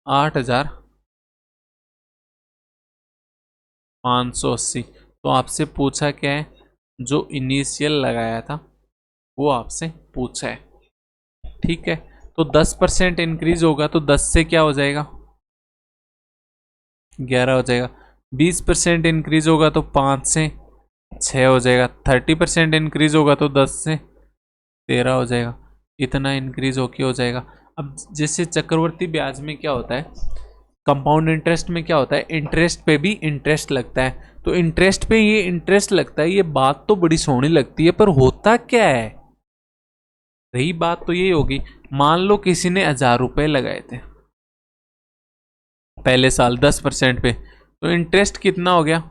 8,580। तो आपसे पूछा क्या है जो इनिशियल लगाया था वो आपसे पूछा है, ठीक है। तो 10% इंक्रीज होगा तो 10 से क्या हो जाएगा 11 हो जाएगा। 20% इंक्रीज होगा तो 5 से 6 हो जाएगा। 30% इंक्रीज होगा तो 10 से 13 हो जाएगा। इतना इंक्रीज होके हो जाएगा। अब जैसे चक्रवर्ती ब्याज में क्या होता है, कंपाउंड इंटरेस्ट में क्या होता है, इंटरेस्ट पे भी इंटरेस्ट लगता है। तो इंटरेस्ट पे ये इंटरेस्ट लगता है, ये बात तो बड़ी सोहनी लगती है, पर होता क्या है, रही बात तो ये होगी। मान लो किसी ने 1,000 रुपए लगाए थे पहले साल 10% पे, तो इंटरेस्ट कितना हो गया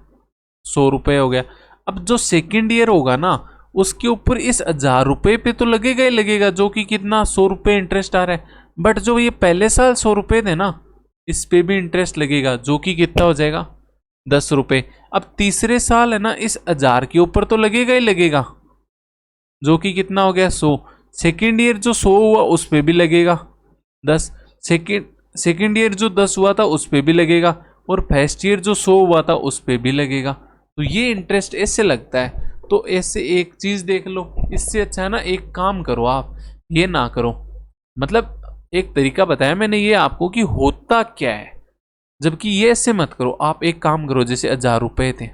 100 रुपये हो गया। अब जो सेकेंड ईयर होगा ना उसके ऊपर इस 1,000 रुपये पे तो लगेगा ही लगेगा, जो कि कितना 100 रुपये इंटरेस्ट आ रहा है। बट जो ये पहले साल 100 रुपये थे ना इस पे भी इंटरेस्ट लगेगा, जो कि कितना हो जाएगा 10 रुपये। अब तीसरे साल है ना इस 1,000 के ऊपर तो लगेगा ही लगेगा, जो कि कितना हो गया 100। सेकेंड ईयर जो 100 हुआ उस पर भी लगेगा 10। सेकेंड ईयर जो 10 हुआ था उस पर भी लगेगा, और फर्स्ट ईयर जो 100 हुआ था उस पर भी लगेगा। तो ये इंटरेस्ट ऐसे लगता है। तो ऐसे एक चीज देख लो, इससे अच्छा है ना एक काम करो, आप ये ना करो, मतलब एक तरीका बताया मैंने ये आपको कि होता क्या है, जबकि ये ऐसे मत करो। आप एक काम करो, जैसे 1,000 रुपये थे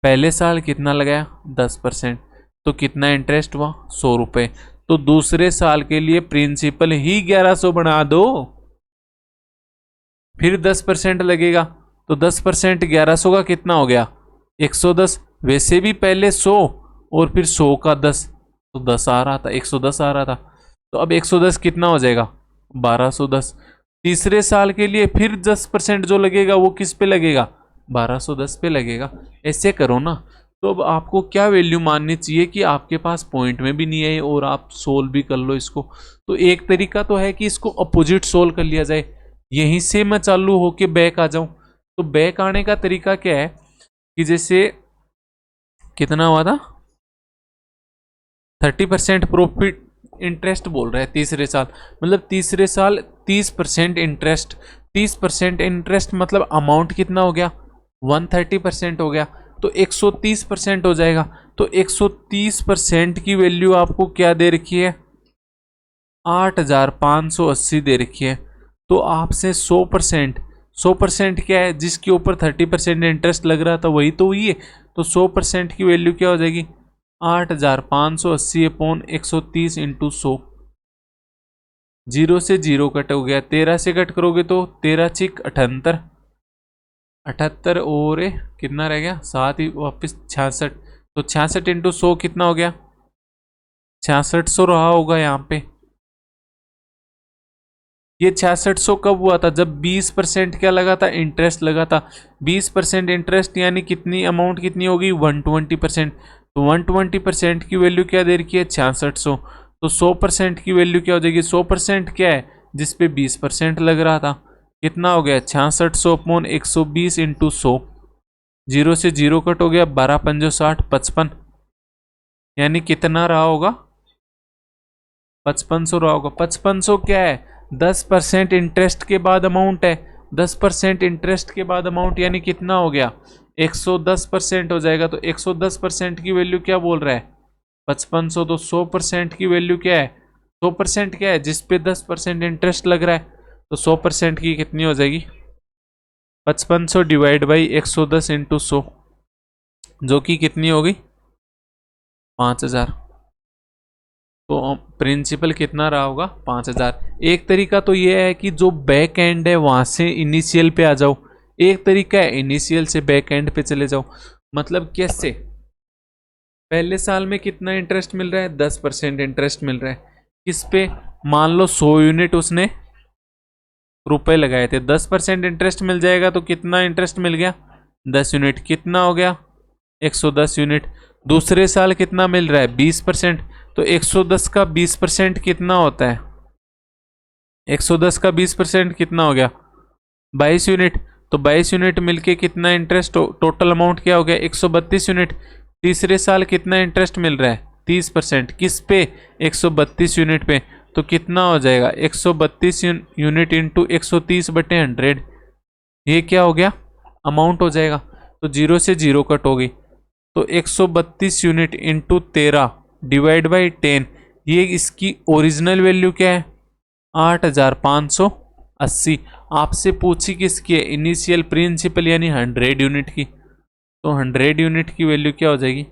पहले साल कितना लगाया 10%, तो कितना इंटरेस्ट हुआ 100 रुपये। तो दूसरे साल के लिए प्रिंसिपल ही 1100 बना दो, फिर 10% लगेगा। तो 10% 1100 का कितना हो गया 110। वैसे भी पहले 100 और फिर 100 का 10, तो 10 आ रहा था, 110 आ रहा था। तो अब 110 कितना हो जाएगा 1210। तीसरे साल के लिए फिर 10% जो लगेगा वो किस पे लगेगा 1210 पे लगेगा। ऐसे करो ना। तो अब आपको क्या वैल्यू माननी चाहिए कि आपके पास पॉइंट में भी नहीं है और आप सोल्व भी कर लो इसको। तो एक तरीका तो है कि इसको अपोजिट सोल्व कर लिया जाए, यहीं से मैं चालू होके बैक आ जाऊं। तो बैक आने का तरीका क्या है कि जैसे कितना हुआ था 30% प्रॉफिट इंटरेस्ट बोल रहा है तीसरे साल, मतलब तीसरे साल 30% इंटरेस्ट। 30% इंटरेस्ट मतलब अमाउंट कितना हो गया 130% हो गया, तो 130% हो जाएगा। तो 130% की वैल्यू आपको क्या दे रखी है 8,580 दे रखी है। तो आपसे 100% क्या है, जिसके ऊपर 30% इंटरेस्ट लग रहा था वही तो हुई है। तो 100% की वैल्यू क्या हो जाएगी 8,580 अपॉन 130 इंटू 100। 0 से 0 कट हो गया, 13 से कट करोगे तो 13 चिक 78, 78 और कितना रह गया 7 ही वापस 66। तो 66 इंटू 100 कितना हो गया 6600 रहा होगा यहाँ पे, ये 6600 कब हुआ था? जब 20% क्या लगा था? इंटरेस्ट लगा था। 20% इंटरेस्ट यानी कितनी अमाउंट कितनी होगी? 120%। तो 120% की वैल्यू क्या दे रखी है? 6600। तो 100% की वैल्यू क्या हो जाएगी? 100% क्या है? जिसपे 20% लग रहा था। कितना हो गया? 6600 अपॉन 120 इंटू 100। 0 से 0 कट हो गया, 12 पंजो 60, 55। यानी कितना रहा होगा? 5500 रहा होगा। 5500 क्या है? 10% इंटरेस्ट के बाद अमाउंट है। 10% इंटरेस्ट के बाद अमाउंट यानी कितना हो गया? 110% हो जाएगा। तो 110% की वैल्यू क्या बोल रहा है? 5500। तो 100% की वैल्यू क्या है? 100% क्या है? जिसपे 10% इंटरेस्ट लग रहा है। तो 100% की कितनी हो जाएगी? 5500 डिवाइड बाई 110 इंटू 100, जो कि कितनी होगी? 5000। तो प्रिंसिपल कितना रहा होगा? 5000। एक तरीका तो ये है कि जो बैक एंड है वहां से इनिशियल पे आ जाओ। एक तरीका है इनिशियल से बैक एंड पे चले जाओ। मतलब कैसे? पहले साल में कितना इंटरेस्ट मिल रहा है? 10% इंटरेस्ट मिल रहा है। किस पे? मान लो 100 यूनिट उसने रुपए लगाए थे, 10% इंटरेस्ट मिल जाएगा। तो कितना इंटरेस्ट मिल गया? 10 यूनिट। कितना हो गया? 110 यूनिट। दूसरे साल कितना मिल रहा है? 20%। तो 110 का 20% कितना होता है? 110 का 20% कितना हो गया? 22 यूनिट। तो 22 यूनिट मिलके कितना इंटरेस्ट? टोटल अमाउंट क्या हो गया? 132 यूनिट। तीसरे साल कितना इंटरेस्ट मिल रहा है? 30%। किस पे? 132 यूनिट पे। तो कितना हो जाएगा? 132 यूनिट इंटू 130/100। ये क्या हो गया? अमाउंट हो जाएगा। तो 0 से 0 कट होगी। तो 132 यूनिट इंटू 13 डिवाइड बाई 10, ये इसकी ओरिजिनल वैल्यू क्या है? 8580। आपसे पूछी किसकी है? इनिशियल प्रिंसिपल यानी 100 यूनिट की। तो 100 यूनिट की वैल्यू क्या हो जाएगी?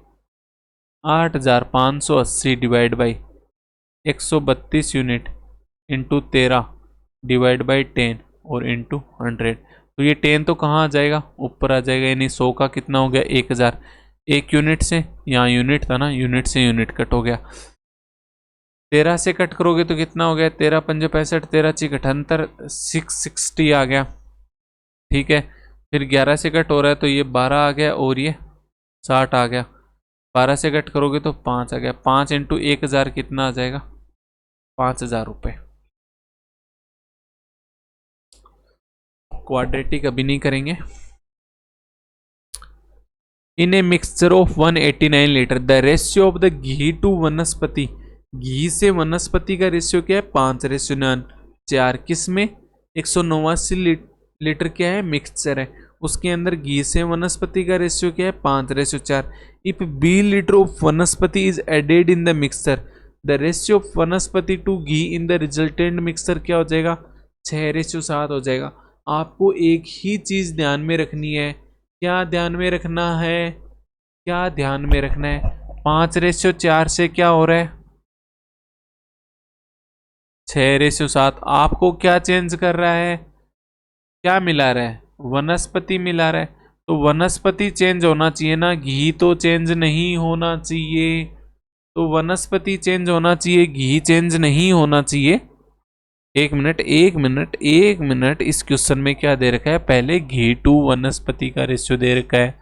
8580 divide by 132 unit into 13 divide by 10 और इंटू 100। तो ये 10 तो कहाँ आ जाएगा? ऊपर आ जाएगा। यानी 100 का कितना हो गया? 1000। एक यूनिट से, यहाँ यूनिट था ना, यूनिट से यूनिट कट हो गया। 13 से कट करोगे तो कितना हो गया? 13 पंजे 65, 13 ची 78, 660 आ गया। ठीक है। फिर 11 से कट हो रहा है तो ये 12 आ गया और ये 60 आ गया। 12 से कट करोगे तो 5 आ गया। 5 इंटू 1000 कितना आ जाएगा? 5000 रुपये। क्वाड्रेटिक अभी नहीं करेंगे। In a mixture of 189 litre the ratio of the ghee to vanaspati, घी से वनस्पति का रेशियो क्या है? 5:4। किस में? 189 लीटर क्या है? मिक्सचर है। उसके अंदर घी से वनस्पति का रेशियो क्या है? 5:4। If B litre of vanaspati is added in the mixture, the ratio of vanaspati to ghee in the resultant mixture क्या हो जाएगा? 6:7 हो जाएगा। आपको एक ही चीज ध्यान में रखनी है। क्या ध्यान में रखना है? क्या ध्यान में रखना है? 5:4 से क्या हो रहा है? 6:7। आपको क्या चेंज कर रहा है? क्या मिला रहा है? वनस्पति मिला रहा है। तो वनस्पति चेंज होना चाहिए ना, घी तो चेंज नहीं होना चाहिए। तो वनस्पति चेंज होना चाहिए, घी चेंज नहीं होना चाहिए। एक मिनट एक मिनट एक मिनट, इस क्वेश्चन में क्या दे रखा है? पहले घी टू वनस्पति का रेशियो दे रखा है,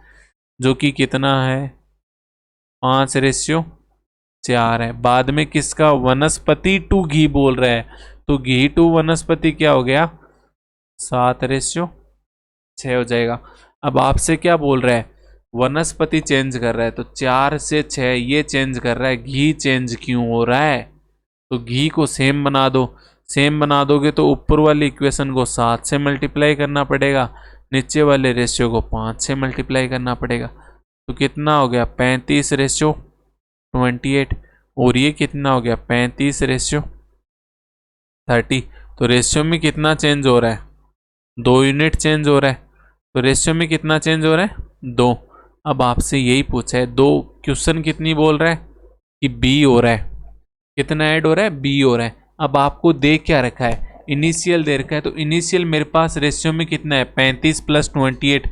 जो कि कितना है? 5:4 है। बाद में किसका? वनस्पति टू घी बोल रहा है। तो घी टू वनस्पति क्या हो गया? 7:6 हो जाएगा। अब आपसे क्या बोल रहा है? वनस्पति चेंज कर रहा है। तो 4 से 6 ये चेंज कर रहा है, घी चेंज क्यों हो रहा है? तो घी को सेम बना दो। सेम बना दोगे तो ऊपर वाली इक्वेशन को 7 से मल्टीप्लाई करना पड़ेगा, नीचे वाले रेशियो को 5 से मल्टीप्लाई करना पड़ेगा। तो कितना हो गया? 35:28। और ये कितना हो गया? 35:30। तो रेशियो में कितना चेंज हो रहा है? 2 यूनिट चेंज हो रहा है। तो रेशियो में कितना चेंज हो रहा है? 2। अब आपसे यही पूछा है, 2 क्वेश्चन कितनी बोल रहा है? कि बी हो रहा है। कितना ऐड हो रहा है? बी हो रहा है। अब आपको दे क्या रखा है? इनिशियल दे रखा है। तो इनिशियल मेरे पास रेशियो में कितना है? 35 + 28,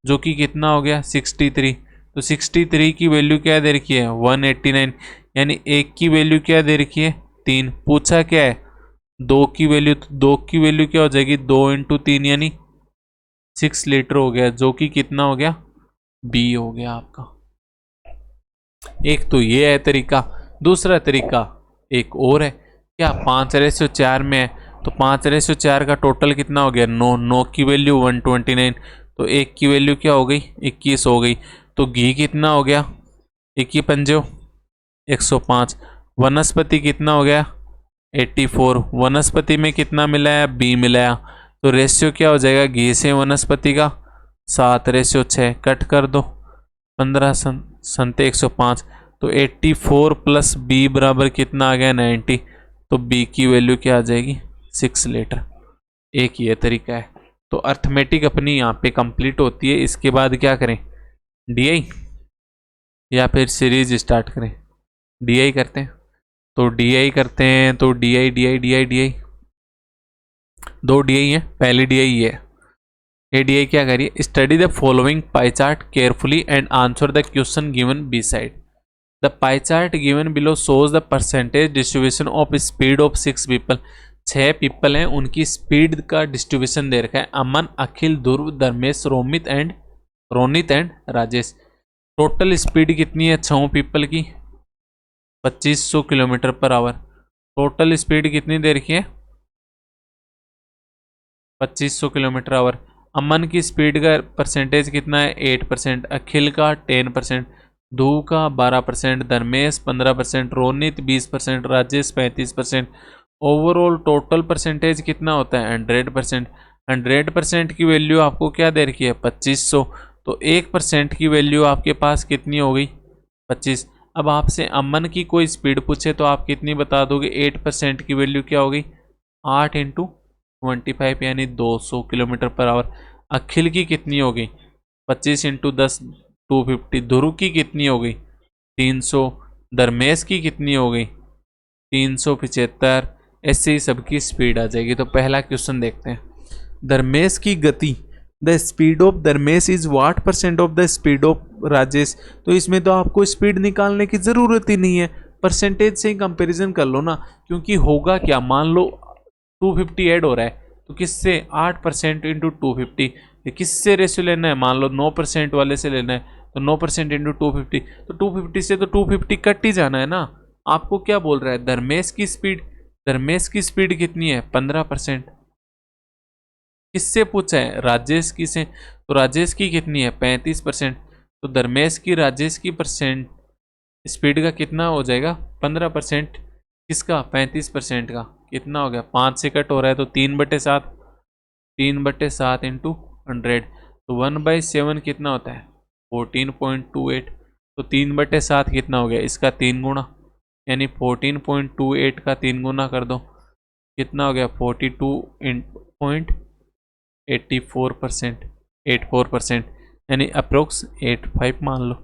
जो कि कितना हो गया? 63। तो 63 की वैल्यू क्या दे रखी है? 189। यानी एक की वैल्यू क्या दे रखी है? 3। पूछा क्या है? 2 की वैल्यू, तो 2 की वैल्यू क्या हो जाएगी, 2 × 3 यानी 6 लीटर हो गया, जो कि कितना हो गया, बी हो गया आपका। एक तो ये है तरीका। दूसरा तरीका एक और है, क्या 5:4 में है, तो 5:4 का टोटल कितना हो गया, 9, 9 की वैल्यू 129, तो 1 की वैल्यू क्या हो गई, 21 हो गई। तो घी कितना हो गया, 1 पंजो 105। वनस्पति कितना हो गया, 84। वनस्पति में कितना मिलाया, बी मिलाया, तो रेशियो क्या हो जाएगा घी से वनस्पति का, 7:6। कट कर दो, 15 संते 105, तो 84 प्लस बी बराबर कितना आ गया, 90। तो बी की वैल्यू क्या आ जाएगी, 6 लीटर। एक ये तरीका है। तो अर्थमेटिक अपनी यहाँ पे कंप्लीट होती है। इसके बाद क्या करें, डीआई या फिर सीरीज स्टार्ट करें, डीआई करते हैं। तो डीआई करते हैं, तो DI DI DI DI, 2 DI है, पहली डीआई है। एडीआई क्या करिए, study the following pie chart carefully and answer the question given beside. The pie chart given below shows the percentage distribution of speed of 6 people. 6 people हैं, उनकी speed का distribution दे रखा है, Aman, Akhil, Dhruv, Dharmesh, Ronit and Rajesh. Total speed कितनी है 6 people की, 2500 kilometre per hour. Total speed कितनी दे रखी है, 2500 किलोमीटर आवर। अमन की स्पीड का परसेंटेज कितना है, 8%, अखिल का 10%, ध्रुव का 12%, Dharmesh 15%, Ronit 20%, Rajesh 35%। Overall total percentage कितना होता है, 100%। 100% की वैल्यू आपको क्या दे रखी है, 2500। तो 1% की वैल्यू आपके पास कितनी हो गई, 25। अब आपसे अमन की कोई स्पीड पूछे तो आप कितनी बता दोगे, 8% की वैल्यू क्या हो गई, 8 × 25 यानी 200 किलोमीटर पर आवर। अखिल की कितनी हो गई, 25 × 10 250। ध्रुव की कितनी हो गई, 300। धर्मेश की कितनी हो गई, 375। ऐसे ही सबकी स्पीड आ जाएगी। तो पहला क्वेश्चन देखते हैं, धर्मेश की गति, the speed of Dharmesh is what percent of the speed of Rajesh. तो इसमें तो आपको स्पीड निकालने की जरूरत ही नहीं है, परसेंटेज से ही कंपैरिजन कर लो ना। क्योंकि होगा क्या, मान लो 250 ऐड हो रहा है, तो किससे, 8% × 250। किससे रेशियो लेना है, मान लो 9% वाले से लेना है, तो 9% × 250, तो 250 से तो 250 कट ही जाना है ना। आपको क्या बोल रहा है, धर्मेश की स्पीड कितनी है, 15%। किससे पूछा है, राजेश की से, तो राजेश की कितनी है, 35%। तो धर्मेश की राजेश की परसेंट स्पीड का कितना हो जाएगा, 15%। किसका, 35% का कितना हो गया, 5 से कट हो रहा है, तो 3/7, 3/7 × 100, तो 1/7 कितना होता है, 14.28। तो 3/7 कितना हो गया, इसका 3 गुना, यानी 14.28 का 3 गुना कर दो, कितना हो गया, 84%, यानी अप्रोक्स 85 मान लो।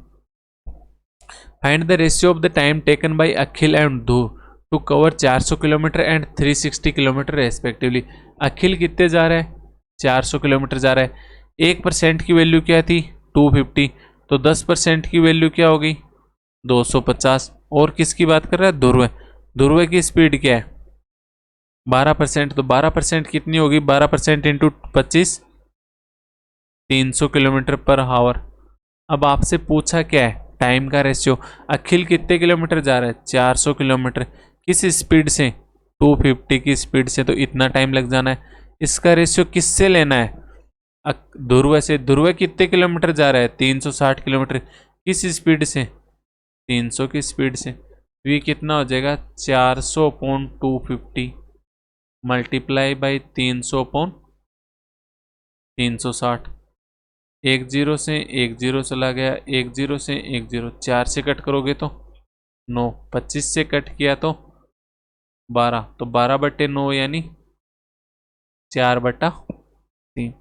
Find the ratio of the time taken by Akhil and Dhruv to cover 400 kilometre and 360 kilometre respectively. Akhil कितने जा रहा है, 400 किलोमीटर जा रहा है। 1% की वैल्यू क्या थी, 250, तो 10% की वैल्यू क्या हो गई, 250। और किसकी बात कर रहा है, ध्रुव। ध्रुव की स्पीड क्या है, 12%, तो 12% कितनी होगी, 12% × 25, 300 किलोमीटर पर आवर। अब आपसे पूछा क्या है, टाइम का रेशियो। अखिल कितने किलोमीटर जा रहा है, 400 किलोमीटर, किस स्पीड से, 250 की स्पीड से, तो इतना टाइम लग जाना है। इसका रेशियो किससे लेना है, ध्रुव से। ध्रुव कितने किलोमीटर जा रहा है, 360 किलोमीटर, किस स्पीड से, 300 की स्पीड से। तो ये कितना हो जाएगा, 400/250 मल्टीप्लाई बाई 300/360। 1 0 से 1 0 चला गया, 1 0 से 1 0, 4 से कट करोगे तो 9, 25 से कट किया तो 12, तो 12/9 यानी 4/3।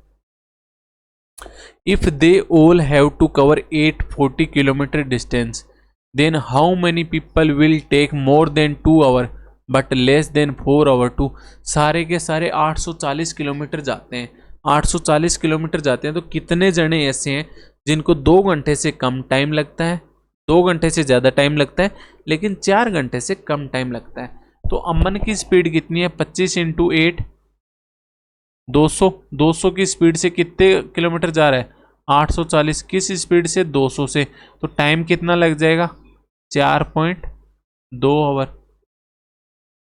If they all have to cover 840 kilometer distance, then how many people will take more than 2 hours but less than 4 hours to। सारे के सारे 840 किलोमीटर जाते हैं, 840 किलोमीटर जाते हैं, तो कितने जने ऐसे हैं जिनको 2 घंटे से कम टाइम लगता है, 2 घंटे से ज़्यादा टाइम लगता है, लेकिन 4 घंटे से कम टाइम लगता है। तो अमन की स्पीड कितनी है, 25 इंटू 8 200। 200 की स्पीड से कितने किलोमीटर जा रहा है, 840। किस स्पीड से, 200 से। तो टाइम कितना लग जाएगा, 4.2 आवर।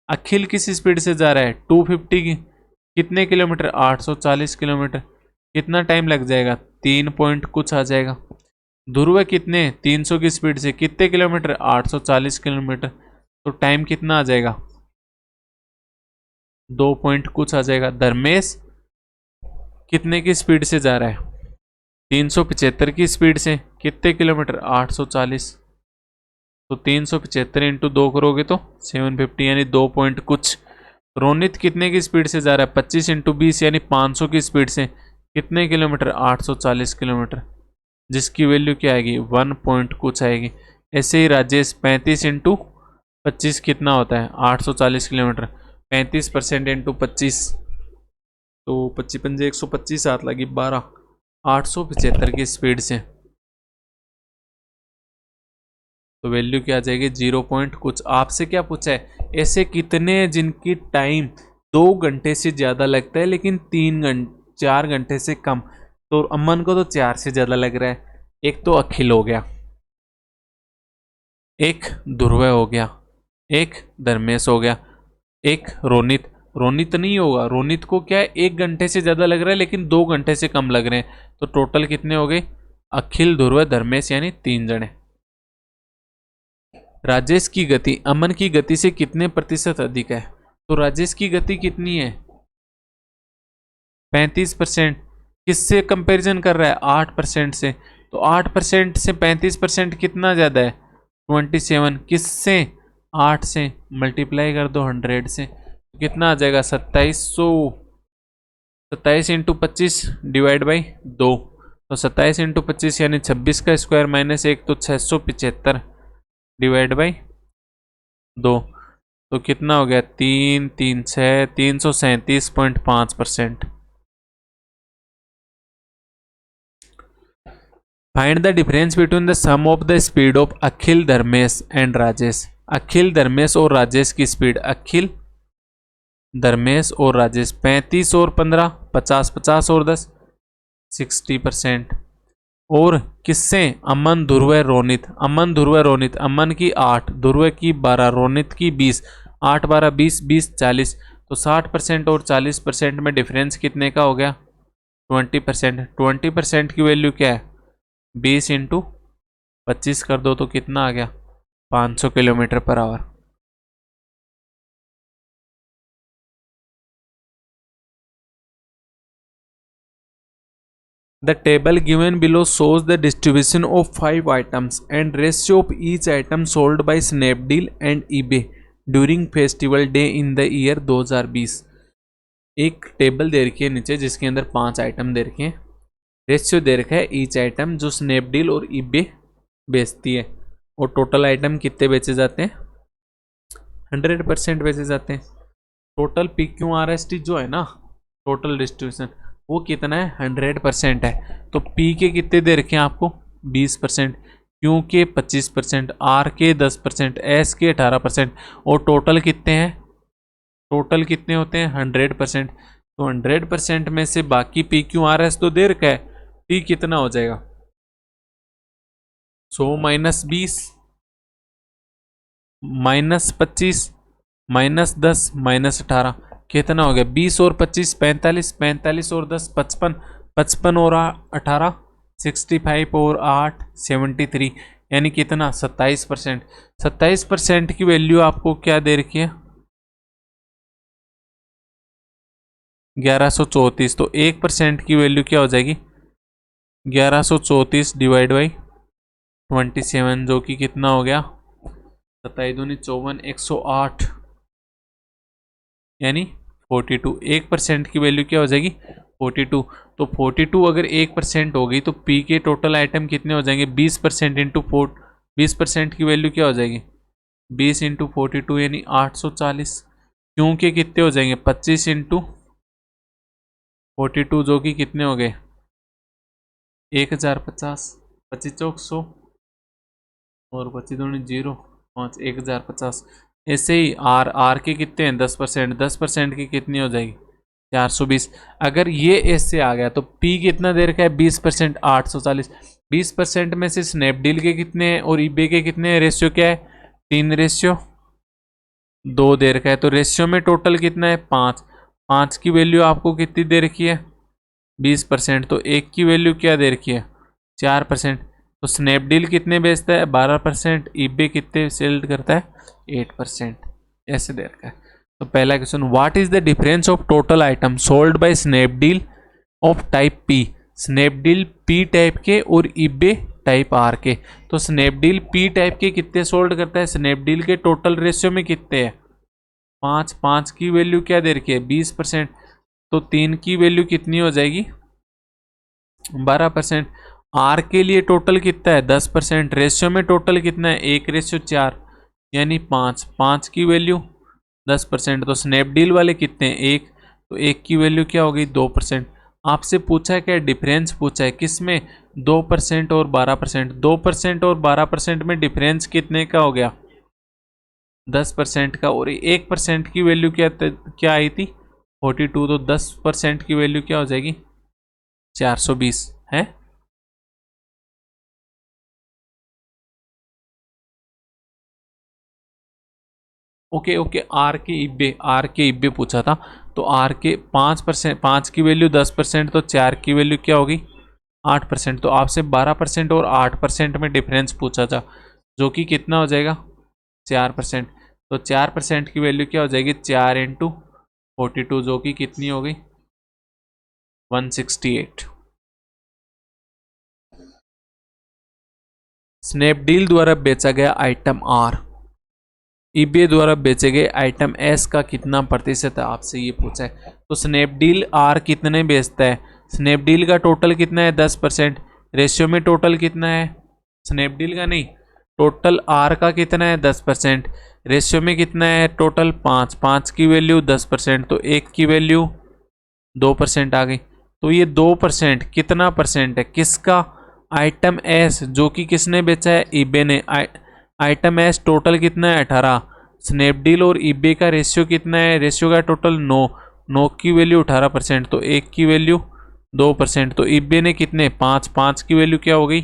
अखिल किस स्पीड से जा रहा है, 250 की, कितने किलोमीटर, 840 किलोमीटर। कितना टाइम लग जाएगा, 3 पॉइंट कुछ आ जाएगा। ध्रुव कितने, 300 की स्पीड से कितने किलोमीटर, 840 किलोमीटर। तो टाइम कितना आ जाएगा, 2 पॉइंट कुछ आ जाएगा। धर्मेश कितने की स्पीड से जा रहा है, 375 की स्पीड से, कितने किलोमीटर, 840। तो 375 इंटू 2 करोगे तो 750, यानी 2 पॉइंट कुछ। रोनित कितने की स्पीड से जा रहा है, 25 इंटू 20 यानी 500 की स्पीड से, कितने किलोमीटर, 840 किलोमीटर। जिसकी वैल्यू क्या आएगी, 1 पॉइंट कुछ आएगी। ऐसे ही राजेश 35 इंटू 25 कितना होता है, 840 किलोमीटर। 35% इंटू 25, तो 25 पंजे 125, हाथ लगी 12, 875 की स्पीड से। तो वैल्यू क्या आ जाएगी, 0 पॉइंट कुछ। आपसे क्या पूछा है, ऐसे कितने जिनकी टाइम 2 घंटे से ज़्यादा लगता है लेकिन 4 घंटे से कम। तो अमन को तो 4 से ज़्यादा लग रहा है। एक तो अखिल हो गया, एक ध्रुव हो गया, एक धर्मेश हो गया, एक रोनित। रोनित नहीं होगा, रोनित को क्या है, 1 घंटे से ज़्यादा लग रहा है लेकिन 2 घंटे से कम लग रहे हैं। तो टोटल कितने हो गए, अखिल, ध्रुव, धर्मेश, यानी 3 जने। राजेश की गति अमन की गति से कितने प्रतिशत अधिक है। तो राजेश की गति कितनी है, 35%। किससे कंपैरिजन कर रहा है, 8% से। तो 8% से 35% कितना ज़्यादा है, 27। किससे, 8 से। मल्टीप्लाई कर दो 100 से, कितना आ जाएगा, 2700। 27 इंटू 25 डिवाइड बाई 2। तो 27 इंटू 25 यानी 26 का स्क्वायर माइनस 1, तो 675 डिवाइड बाई 2। तो कितना हो गया, 3 3 6 337.5%। Find the difference between the sum of the speed of Akhil, Dharmesh and Rajesh. Akhil, Dharmesh और राजेश की स्पीड, अखिल, धर्मेश और राजेश, 35 और 15, 50 50 और 10, 60%। और किससे, अमन, ध्रुव, रोनित। अमन, ध्रुव, रोनित। अमन की 8, ध्रुव की 12, रोनित की 20। 8 12 20 20 40। तो 60% और 40% में डिफरेंस कितने का हो गया, 20%। 20% की वैल्यू क्या है, 20 इंटू 25 कर दो तो कितना आ गया, 500 kilometre per hour. The table given below shows the distribution of 5 items and ratio of each item sold by Snapdeal and eBay during festival day in the year 2020। एक टेबल दे रखी है नीचे जिसके अंदर 5 आइटम दे रखे हैं, रेशियो दे रखा है ईच आइटम जो स्नैपडील और ईबे बेचती है, और टोटल आइटम कितने बेचे जाते हैं, 100% बेचे जाते हैं। टोटल PQRST जो है ना, टोटल डिस्ट्रीब्यूशन, वो कितना है, 100% है। तो P के कितने दे रखे हैं आपको, 20%, Q के 25%, R के 10%, S के 18%, और टोटल कितने हैं, टोटल कितने होते हैं, 100%। तो 100% में से बाकी PQRS तो दे रखा है, P कितना हो जाएगा, 100 माइनस 20 माइनस 25 माइनस 10 माइनस 18, कितना हो गया, 20 और 25 45, 45 और 10 55, 55 और 18 65 और 8 73, यानी कितना, 27%। 27% की वैल्यू आपको क्या दे रखी है, 1134। तो 1% की वैल्यू क्या हो जाएगी, 1134 डिवाइड बाई 27, जो कि कितना हो गया, 27 दूनी 54, 108, यानी 42। 1% की वैल्यू क्या हो जाएगी, 42। तो 42 अगर 1% होगी तो P के टोटल आइटम कितने हो जाएंगे, 20% इंटू 20% की वैल्यू क्या हो जाएगी, 20 इंटू 42 यानी 840। क्योंकि कितने हो जाएंगे, 25 इंटू 42, जो कि कितने हो गए, 1050। 25 चौक 100 और 25 दूनी 0 5, 1050। ऐसे ही आर के कितने हैं 10%, 10% की कितनी हो जाएगी 420। अगर ये ऐसे आ गया तो पी कितना दे रखा है 20%, 840। 20% में से स्नैपडील के कितने हैं और ईबे के कितने हैं, रेशियो क्या है 3:2 दे रखा है। तो रेशियो में टोटल कितना है 5। 5 की वैल्यू आपको कितनी दे रखी है 20%, तो एक की वैल्यू क्या दे रखी है 4%। तो स्नैपडील कितने बेचता है 12%, ईबे कितने सेल करता है 8%, ऐसे दे रखा है। तो पहला question, what is the difference of total item sold by Snapdeal of type P. Snapdeal P type के और ईबे टाइप आर के। तो स्नैपडील पी टाइप के कितने सोल्ड करता है, स्नैपडील के टोटल रेशियो में कितने हैं 5। 5 की वैल्यू क्या दे रखी है 20%, तो 3 की वैल्यू कितनी हो जाएगी 12%। आर के लिए टोटल कितना है 10%, रेशियो में टोटल कितना है 1:4 यानी 5। 5 की वैल्यू 10%, तो स्नैपडील वाले कितने हैं 1, तो 1 की वैल्यू क्या हो गई 2%। आपसे पूछा है क्या डिफरेंस पूछा है किस में 2% और 12%। 2% और 12% में डिफरेंस कितने का हो गया 10% का, और 1% की वैल्यू क्या आई थी 42। तो 10% की वैल्यू क्या हो जाएगी 420 है। ओके ओके, आर के इब्बे पूछा था। तो आर के 5%, 5 की वैल्यू 10%, तो 4 की वैल्यू क्या होगी 8%। तो आपसे 12% और 8% में डिफरेंस पूछा था, जो कि कितना हो जाएगा 4%। तो 4% की वैल्यू क्या हो जाएगी 4 × 42, जो कि कितनी हो गई 168। स्नैपडील द्वारा बेचा गया आइटम आर ईबे द्वारा बेचे गए आइटम एस का कितना प्रतिशत है, आपसे ये पूछा है। तो स्नैपडील आर कितने बेचता है, स्नैपडील का टोटल कितना है 10%, रेशियो में टोटल कितना है स्नैपडील का नहीं, टोटल आर का कितना है 10%, रेशियो में कितना है टोटल 5। 5 की वैल्यू 10%, तो 1 की वैल्यू 2% आ गई। तो ये 2% कितना परसेंट है किसका, आइटम एस, जो कि किसने बेचा है ईबे ने। आइटम एस टोटल कितना है 18। स्नैपडील और ईबे का रेशियो कितना है, रेशियो का टोटल 9। 9 की वैल्यू 18%, तो 1 की वैल्यू 2%। तो ईबे ने कितने 5। 5 की वैल्यू क्या हो गई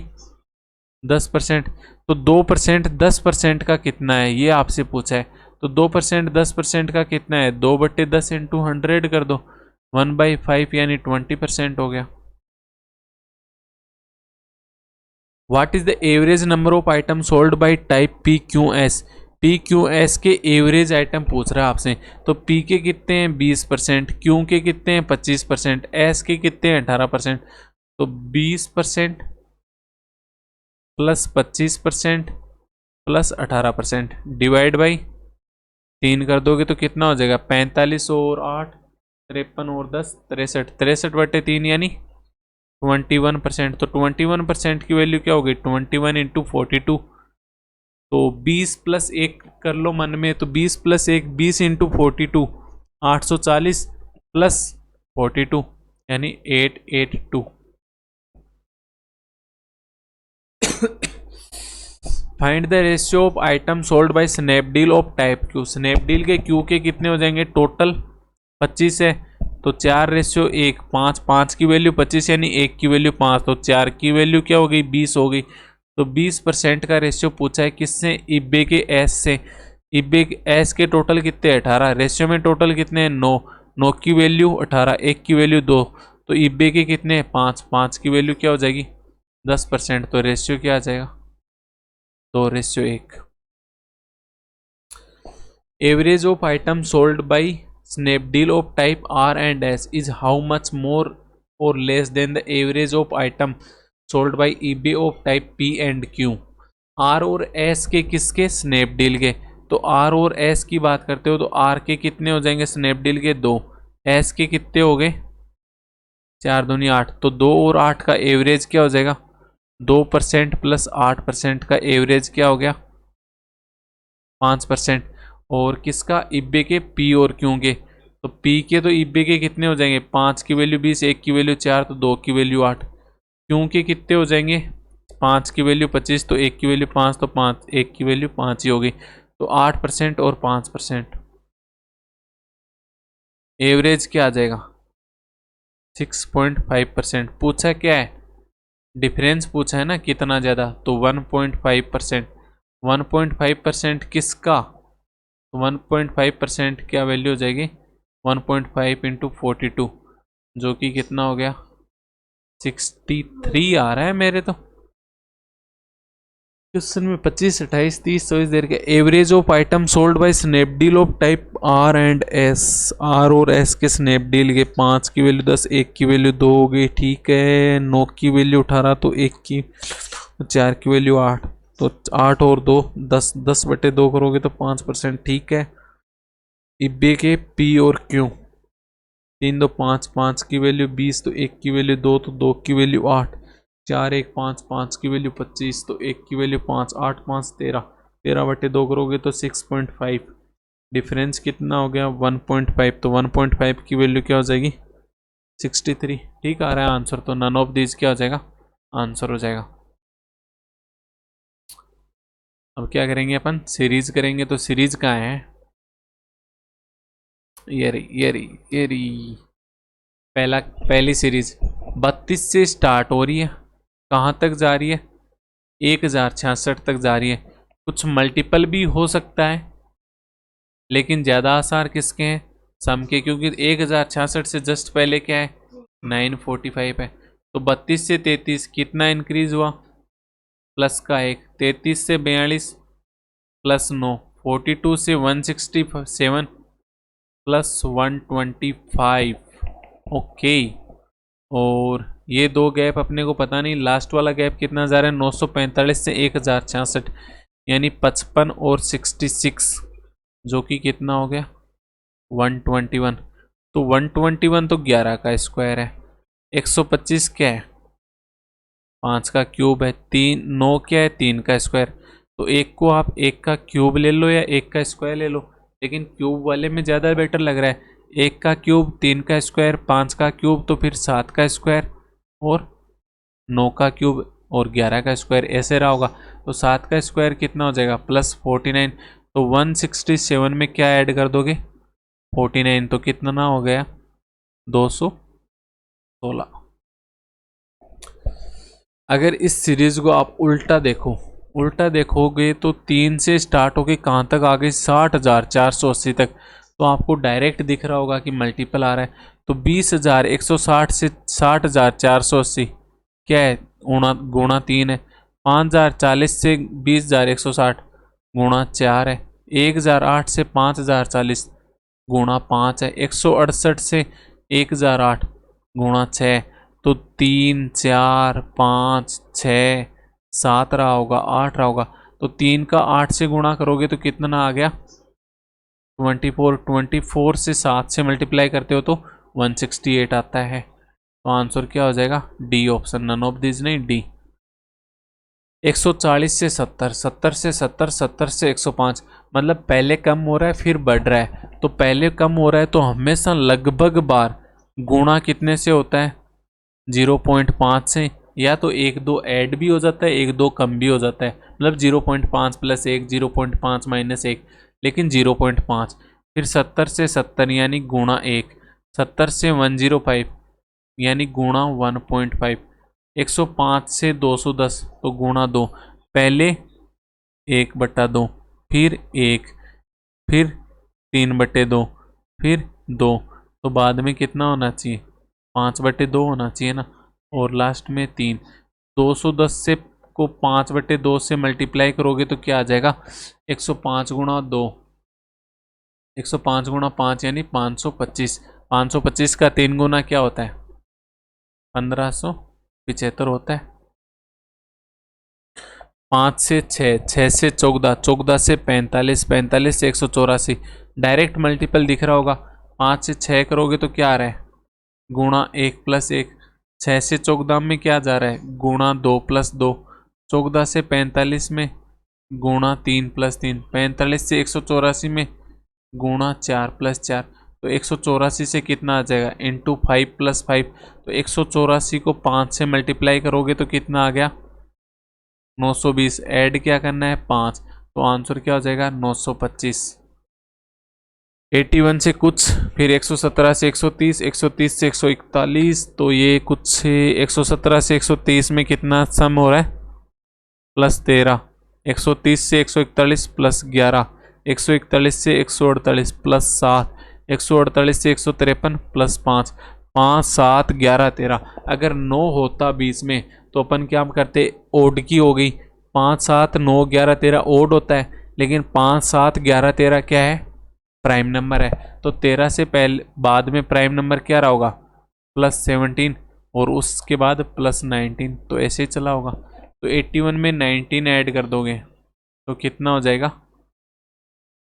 10%। तो 2% 10% का कितना है ये आपसे पूछा है। तो 2% 10% का कितना है 2/10 × 100 कर दो, 1/5 यानी 20% हो गया। What is the average number of item sold by type P Q S. P Q S के एवरेज आइटम पूछ रहा है आपसे। तो पी के कितने हैं 20%, क्यू के कितने हैं 25%, एस के कितने हैं 18%। तो 20% प्लस 25% प्लस 18% डिवाइड बाई 3 कर दोगे तो कितना हो जाएगा 45 और 8 53 और 10 63, 63/3 यानी 21%। तो 21% की वैल्यू क्या होगी 21 × 42। तो 20 + 1 कर लो मन में, तो 20 + 1 20 × 42 840 प्लस 42 यानी 882। Find the ratio of item sold by Snapdeal of type Q. Snapdeal के क्यू के कितने हो जाएंगे टोटल 25 है, तो 4:1 5। 5 की वैल्यू 25 यानी 1 की वैल्यू 5, तो 4 की वैल्यू क्या हो गई 20 हो गई। तो 20% का रेशियो पूछा है किससे ईबे के एस से। ईबे के एस के टोटल कितने 18, रेशियो में टोटल कितने 9। 9 की वैल्यू 18, 1 की वैल्यू 2, तो ईबे के कितने 5। 5 की वैल्यू क्या हो जाएगी 10%, तो रेशियो क्या आ जाएगा 2:1। Average of item sold by Snapdeal of type R and S is how much more or less than the average of item sold by eBay of type P and Q. R और S के किसके Snapdeal के। तो are और S की बात करते हो तो आर के कितने हो जाएंगे स्नैपडील के 2, एस के कितने हो गए 4 दूनी 8। तो 2 और 8 का एवरेज क्या हो जाएगा 2% प्लस 8% का एवरेज क्या हो गया 5%। और किसका ईबे के पी और क्यू के। तो पी के तो ईबे के कितने हो जाएंगे 5 की वैल्यू 20, 1 की वैल्यू 4, तो 2 की वैल्यू 8। क्यू के कितने हो जाएंगे 5 की वैल्यू 25, तो 1 की वैल्यू 5, तो 5 1 की वैल्यू 5 ही होगी। तो 8% और 5%, एवरेज क्या आ जाएगा 6.5%। पूछा क्या है, डिफरेंस पूछा है ना कितना ज़्यादा, तो 1.5%। 1.5% किसका, तो 1.5% क्या वैल्यू हो जाएगी 1.5 इंटू 42, जो कि कितना हो गया 63 आ रहा है मेरे तो क्वेश्चन में। 25, 28, 30, 24 देर के average of item sold by Snapdeal of type R and S. R और एस के स्नैपडील के 5 की वैल्यू 10, 1 की वैल्यू 2 हो गई, ठीक है। 9 की वैल्यू 18, तो 1 की 4 की वैल्यू 8, तो 8 और 2 10, 10/2 करोगे तो 5%, ठीक है। इब्बे के पी और क्यू, 3 2 5, 5 की वैल्यू 20, तो 1 की वैल्यू 2, तो 2 की वैल्यू 8, 4 1 5, 5 की वैल्यू 25, तो 1 की वैल्यू 5, 8 5 13, 13/2 करोगे तो 6.5। डिफरेंस कितना हो गया 1.5, तो 1.5 की वैल्यू क्या हो जाएगी 63। ठीक आ रहा है आंसर, तो नन ऑफ दीज क्या हो जाएगा आंसर हो जाएगा। अब क्या करेंगे अपन, सीरीज करेंगे, तो सीरीज कहाँ है, ये रही पहली सीरीज 32 से स्टार्ट हो रही है, कहाँ तक जा रही है 1066 तक जा रही है। कुछ मल्टीपल भी हो सकता है, लेकिन ज़्यादा आसार किसके हैं सम के, क्योंकि 1066 से जस्ट पहले क्या है 945 है। तो 32 से 33 कितना इंक्रीज हुआ, प्लस का 1, 33 से 42 प्लस 9, 42 से 167 प्लस 125, ओके। और ये दो गैप अपने को पता नहीं, लास्ट वाला गैप कितना जा रहा है 945 से 1066, यानी 55 और 66, जो कि कितना हो गया 121। तो 121 तो 11 का स्क्वायर है, 125 क्या है 5 का क्यूब है, 3 9 क्या है 3 का स्क्वायर। तो एक को आप 1 का क्यूब ले लो या 1 का स्क्वायर ले लो, लेकिन क्यूब वाले में ज़्यादा बेटर लग रहा है। 1 का क्यूब 3 का स्क्वायर, 5 का क्यूब तो फिर 7 का स्क्वायर, और 9 का क्यूब और 11 का स्क्वायर ऐसे रहा होगा। तो 7 का स्क्वायर कितना हो जाएगा +49, तो 167 में क्या ऐड कर दोगे 49, तो कितना हो गया 216। अगर इस सीरीज को आप उल्टा देखोगे तो 3 से स्टार्ट होके कहाँ तक आ गई 60,480 तक, तो आपको डायरेक्ट दिख रहा होगा कि मल्टीपल आ रहा है। तो 20,160 से 60,480 क्या है गुणा 3 है, 5,040 से 20,160 गुणा 4 है, 1,008 से 5,040 गुणा 5 है, 168 से 1,008 गुणा 6, तो 3 4 5 6 7 रहा होगा 8 रहा होगा। तो 3 का 8 से गुणा करोगे तो कितना आ गया 24, 24 से 7 से मल्टीप्लाई करते हो तो 168 आता है। तो आंसर क्या हो जाएगा D option, none of this नहीं डी। 140 से 70, 70 से 70, 70 से 105, मतलब पहले कम हो रहा है फिर बढ़ रहा है। तो पहले कम हो रहा है तो हमेशा लगभग बार गुणा कितने से होता है 0.5 से, या तो 1-2 ऐड भी हो जाता है 1-2 कम भी हो जाता है, मतलब 0.5 + 1, 0.5 - 1, लेकिन 0.5। फिर 70 से 70 यानी गुणा 1, 70 से 105 यानी गुणा 1.5, 105 से 210 तो गुणा 2, पहले 1/2, फिर 1, फिर 3/2, फिर 2, तो बाद में कितना होना चाहिए 5/2 होना चाहिए ना, और लास्ट में 3। 210 से को 5/2 से मल्टीप्लाई करोगे तो क्या आ जाएगा 105 गुणा 2, 105 गुणा 5 यानी 525। 525 का 3 गुना क्या होता है 1575 होता है। 5 से 6, 6 से 14, 14 से 45, 45 से 184, डायरेक्ट मल्टीपल दिख रहा होगा। 5 से 6 करोगे तो क्या आ रहा है गुणा 1 + 1, 6 से 14 में क्या जा रहा है गुणा 2 + 2, 14 से 45 में गुणा 3 + 3, 45 से 184 में गुणा 4 + 4, तो 184 से कितना आ जाएगा इंटू 5 + 5, तो 184 को 5 से मल्टीप्लाई करोगे तो कितना आ गया 920, ऐड क्या करना है 5, तो आंसर क्या हो जाएगा 925। 81 से कुछ, फिर 117 से 130, 130 से 141, तो ये कुछ 117 से 123 में कितना सम हो रहा है, +13। 130 से 141 +11, 141 से 148 +7, 148 से 153 +5, 5 7 11 13। अगर 9 होता बीच में तो अपन क्या करते, ओड की हो गई। 5 7 9 11 13 ओड होता है, लेकिन 5 7 11 13 क्या है, प्राइम नंबर है। तो 13 से पहले बाद में प्राइम नंबर क्या रहा होगा, +17, और उसके बाद +19, तो ऐसे ही चला होगा। तो 81 में 19 ऐड कर दोगे तो कितना हो जाएगा,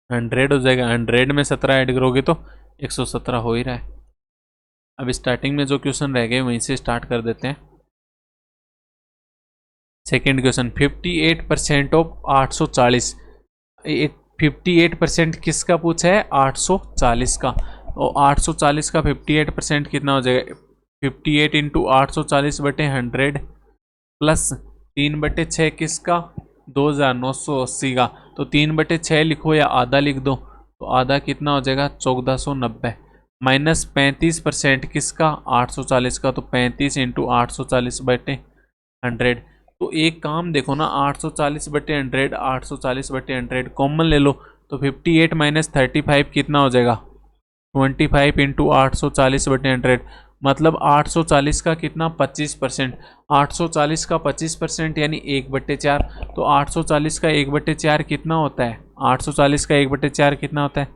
100 हो जाएगा। 100 में 17 ऐड करोगे तो 117 हो ही रहा है। अब स्टार्टिंग में जो क्वेश्चन रह गए वहीं से स्टार्ट कर देते हैं। Second question, 58% of 840। 58% किसका पूछा है, 840 का। और 840 का 58% कितना हो जाएगा, 58 इंटू 840/100 प्लस 3/6 किसका, 2980 का। तो 3/6 लिखो या आधा लिख दो, तो आधा कितना हो जाएगा 1490, माइनस 35% किसका, 840 का। तो 35 इंटू 840/100। तो एक काम देखो ना, 840/100, 840/100 कॉमन ले लो, तो 58 माइनस 35 कितना हो जाएगा, 25 इंटू 840/100। मतलब 840 का कितना, 25%। 840 का 25% यानी 1/4। तो 840 का 1/4 कितना होता है, 840 का 1/4 कितना होता है,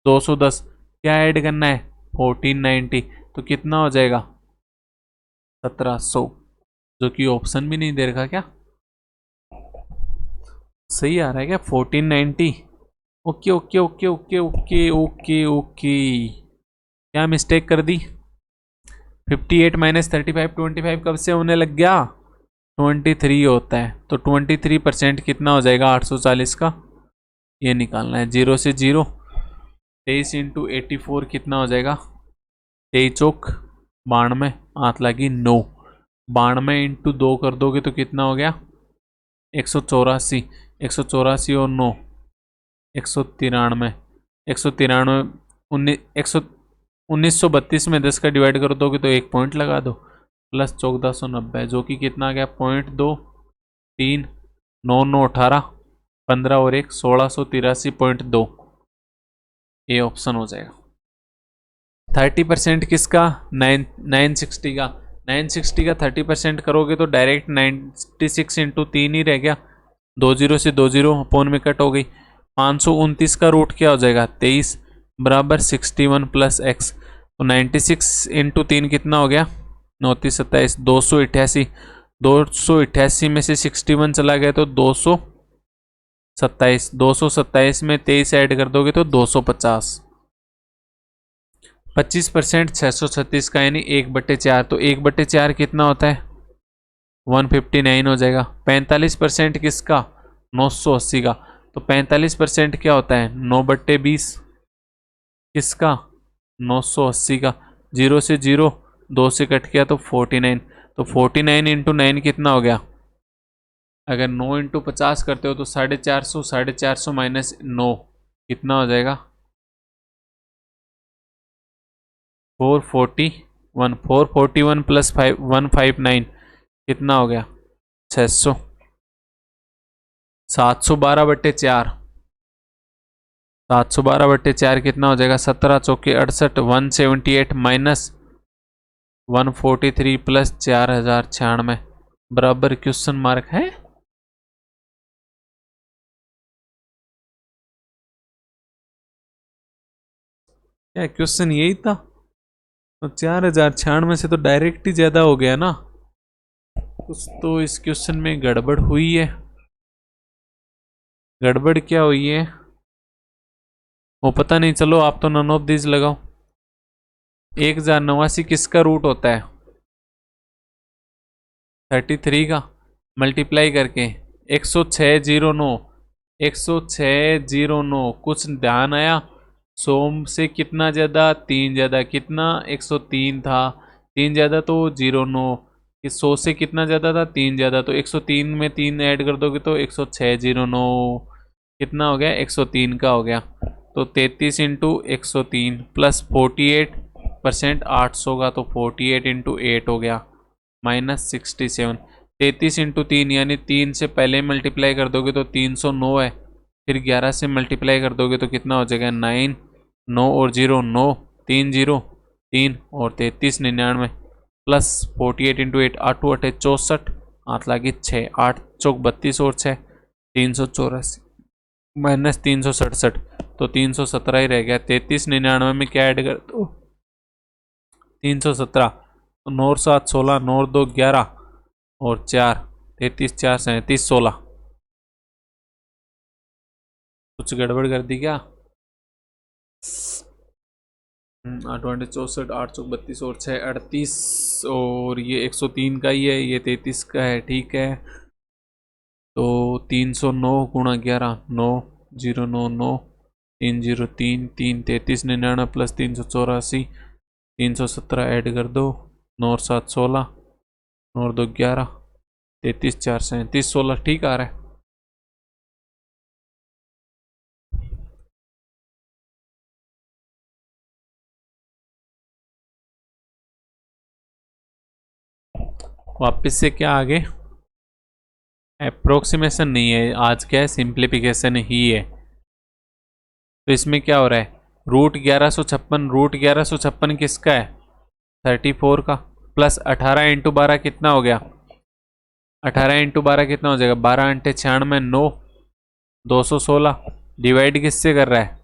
210। क्या ऐड करना है, 1490। तो कितना हो जाएगा 1700, जो कि ऑप्शन भी नहीं दे रखा क्या, सही आ रहा है क्या 1490। Okay okay okay okay okay okay okay, क्या मिस्टेक कर दी। 58 माइनस 35, 25 कब से होने लग गया, 23 होता है। तो 23% कितना हो जाएगा 840 का, ये निकालना है। 0 से 0, 23 इंटू 84 कितना हो जाएगा, 23 चौक 92, हाथ लगी 9। 92 इंटू 2 कर दोगे तो कितना हो गया 184। 184 और 9, 193। 193 1932 में 10 का डिवाइड कर दोगे तो 1 पॉइंट लगा दो, प्लस 1490, जो कि कितना आ गया 0.23, 9 9 18, 15 और 1 1683.2। ये ऑप्शन हो जाएगा। 30% किसका, 960 का। 960 का 30% करोगे तो डायरेक्ट 96 इंटू 3 ही रह गया, 20 से 20 अपोन में कट हो गई। 529 का रूट क्या हो जाएगा 23 बराबर 61 प्लस एक्स। तो 96 इंटू 3 कितना हो गया 29 27, 288। 288 में से 61 चला गया तो 227। 227 में 23 ऐड कर दोगे तो 250। 25% 636 का यानी 1/4। तो 1/4 कितना होता है 159 हो जाएगा। 45% किसका 980 का। तो 45% क्या होता है 9/20 किसका 980 का। 0 से 0, 2 से कट गया तो 49। तो 49 इंटू 9 कितना हो गया, अगर 9 इंटू 50 करते हो तो 450। 450 माइनस 9 कितना हो जाएगा 441। 441 प्लस 159 कितना हो गया 600। 712/4, 712/4 कितना हो जाएगा 17 चौके 68, 178 माइनस 143 प्लस 4096 बराबर क्वेश्चन मार्क है। क्या क्वेश्चन यही था, तो 4096 से तो डायरेक्ट ही ज्यादा हो गया ना, कुछ तो इस क्वेश्चन में गड़बड़ हुई है। गड़बड़ क्या हुई है वो पता नहीं, चलो आप तो नन ऑफ दिस लगाओ। 1089 किसका रूट होता है 33 का, मल्टीप्लाई करके 10609। 10609 कुछ ध्यान आया, 100 से कितना ज़्यादा 3 ज़्यादा, कितना 103 था, 3 ज़्यादा तो 09। 100 से कितना ज़्यादा था 3 ज़्यादा, तो 103 में 3 ऐड कर दोगे तो 10609। कितना हो गया, 103 का हो गया। तो 33 इंटू 103 प्लस 48%, 800 का, तो 48 इंटू 8 हो गया माइनस 67। 33 इंटू 3 यानी 3 से पहले मल्टीप्लाई कर दोगे तो 309 है, फिर 11 से मल्टीप्लाई कर दोगे तो कितना हो जाएगा 9, 9 और 0 9, 3 0 3 और 33 99 प्लस 48 इंटू 8, 8 8 64, 8 लागी 6, 8 चौक 32 और 6 384 माइनस 367, तो 317 ही रह गया। 3399 में क्या ऐड कर दो, 317, तो 9 और 7 16, 9 और 2 11 और 4 33, 4 37 16। कुछ गड़बड़ कर दी क्या? 8 8 64, 8 चौक 32 और 6 38, और ये 103 का ही है, ये 33 का है, ठीक है। तो 309 गुणा 11, 9 0 9 9 3 0 3 3 33 99 प्लस 384, 317 ऐड कर दो, 9 और 7 16, 9 और 2 11, 33 4 37 16, ठीक आ रहा है। वापस से क्या आगे, अप्रोक्सीमेशन नहीं है आज, क्या है सिंप्लीफिकेशन ही है। तो इसमें क्या हो रहा है, रूट 1156, रूट 1156 किसका है, 34 का, प्लस 18 इंटू 12 कितना हो गया, 18 इंटू 12 कितना हो जाएगा, 12 अंटे 96 9 216, डिवाइड किससे कर रहा है,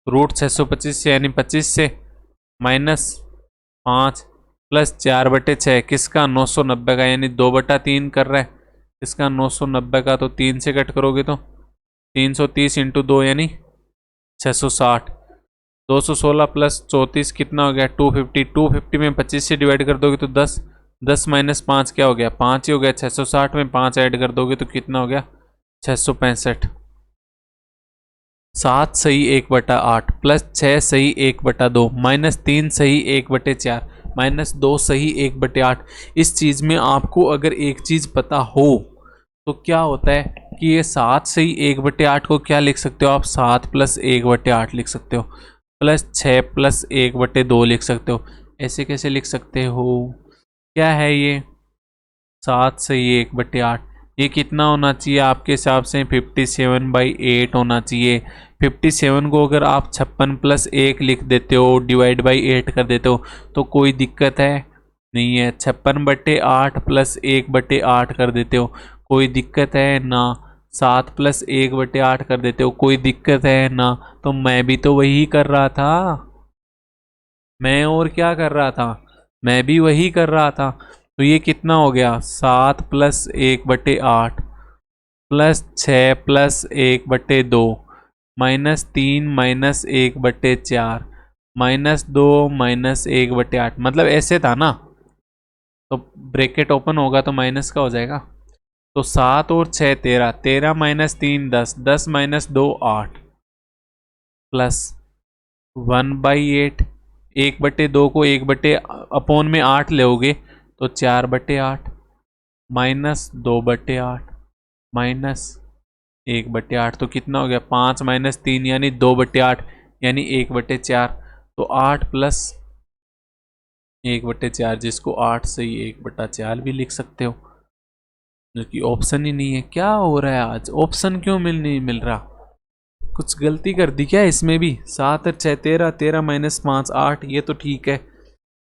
रूट 625 से यानी 25 से, माइनस 5 प्लस 4/6 किसका, 990 का, यानी 2/3 कर रहा है इसका, 990 का, तो 3 से कट करोगे तो 330 इंटू 2 यानी 660, 216 प्लस 34 कितना हो गया, 250, 250 में 25 से डिवाइड कर दोगे तो 10, 10 माइनस 5 क्या हो गया, 5 ही हो गया। 660 में 5 ऐड कर दोगे तो कितना हो गया, 665। 7 सही 1/8 प्लस 6 सही 1/2 माइनस 3 सही 1/4 माइनस 2 सही 1/8। इस चीज़ में आपको अगर एक चीज़ पता हो तो क्या होता है कि ये 7 सही 1/8 को क्या लिख सकते हो आप, 7 प्लस 1/8 लिख सकते हो, प्लस 6 प्लस 1/2 लिख सकते हो। ऐसे कैसे लिख सकते हो, क्या है ये, 7 सही 1/8, ये कितना होना चाहिए आपके हिसाब से, 57/8 होना चाहिए। 57 को अगर आप 56 प्लस 1 लिख देते हो, डिवाइड बाई 8 कर देते हो तो कोई दिक्कत है नहीं है। 56/8 प्लस 1/8 कर देते हो, कोई दिक्कत है ना। 7 प्लस 1/8 कर देते हो, कोई दिक्कत है ना। तो मैं भी तो वही कर रहा था, मैं और क्या कर रहा था, मैं भी वही कर रहा था। तो ये कितना हो गया, 7 plus 1/8 plus 6 plus 1/2 minus 3 minus 1/4 minus 2 minus 1/8, मतलब ऐसे था ना। तो ब्रैकेट ओपन होगा तो माइनस का हो जाएगा। तो 7 और 6 13, 13 माइनस 3 10, 10 माइनस 2 8 प्लस 1/8, 1/2 को 1/अपॉन में 8 लोगे तो 4/8 माइनस 2/8 माइनस 1/8, तो कितना हो गया, 5 माइनस 3 यानी 2/8 यानी 1/4। तो 8 प्लस 1/4, जिसको 8 से ही 1/4 भी लिख सकते हो, जो कि ऑप्शन ही नहीं है। क्या हो रहा है आज, ऑप्शन क्यों नहीं मिल रहा, कुछ गलती कर दी क्या इसमें भी। 7 और 6 13, 13 माइनस 5 8, ये तो ठीक है।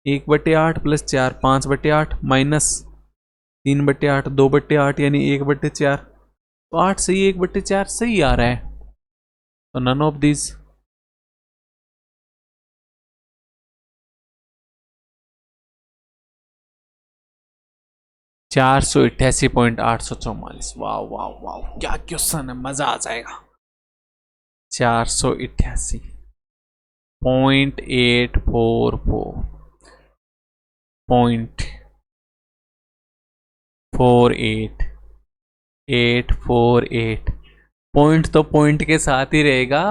1/8 प्लस 4 5/8 माइनस 3/8 2/8 यानी 1/4। तो 8 सही 1/4 सही आ रहा है, तो नन ऑफ दिस। 488.844, वाह वाह वाह, क्या क्वेश्चन है, मजा आ जाएगा। 488.844 .48 पॉइंट तो पॉइंट के साथ ही रहेगा।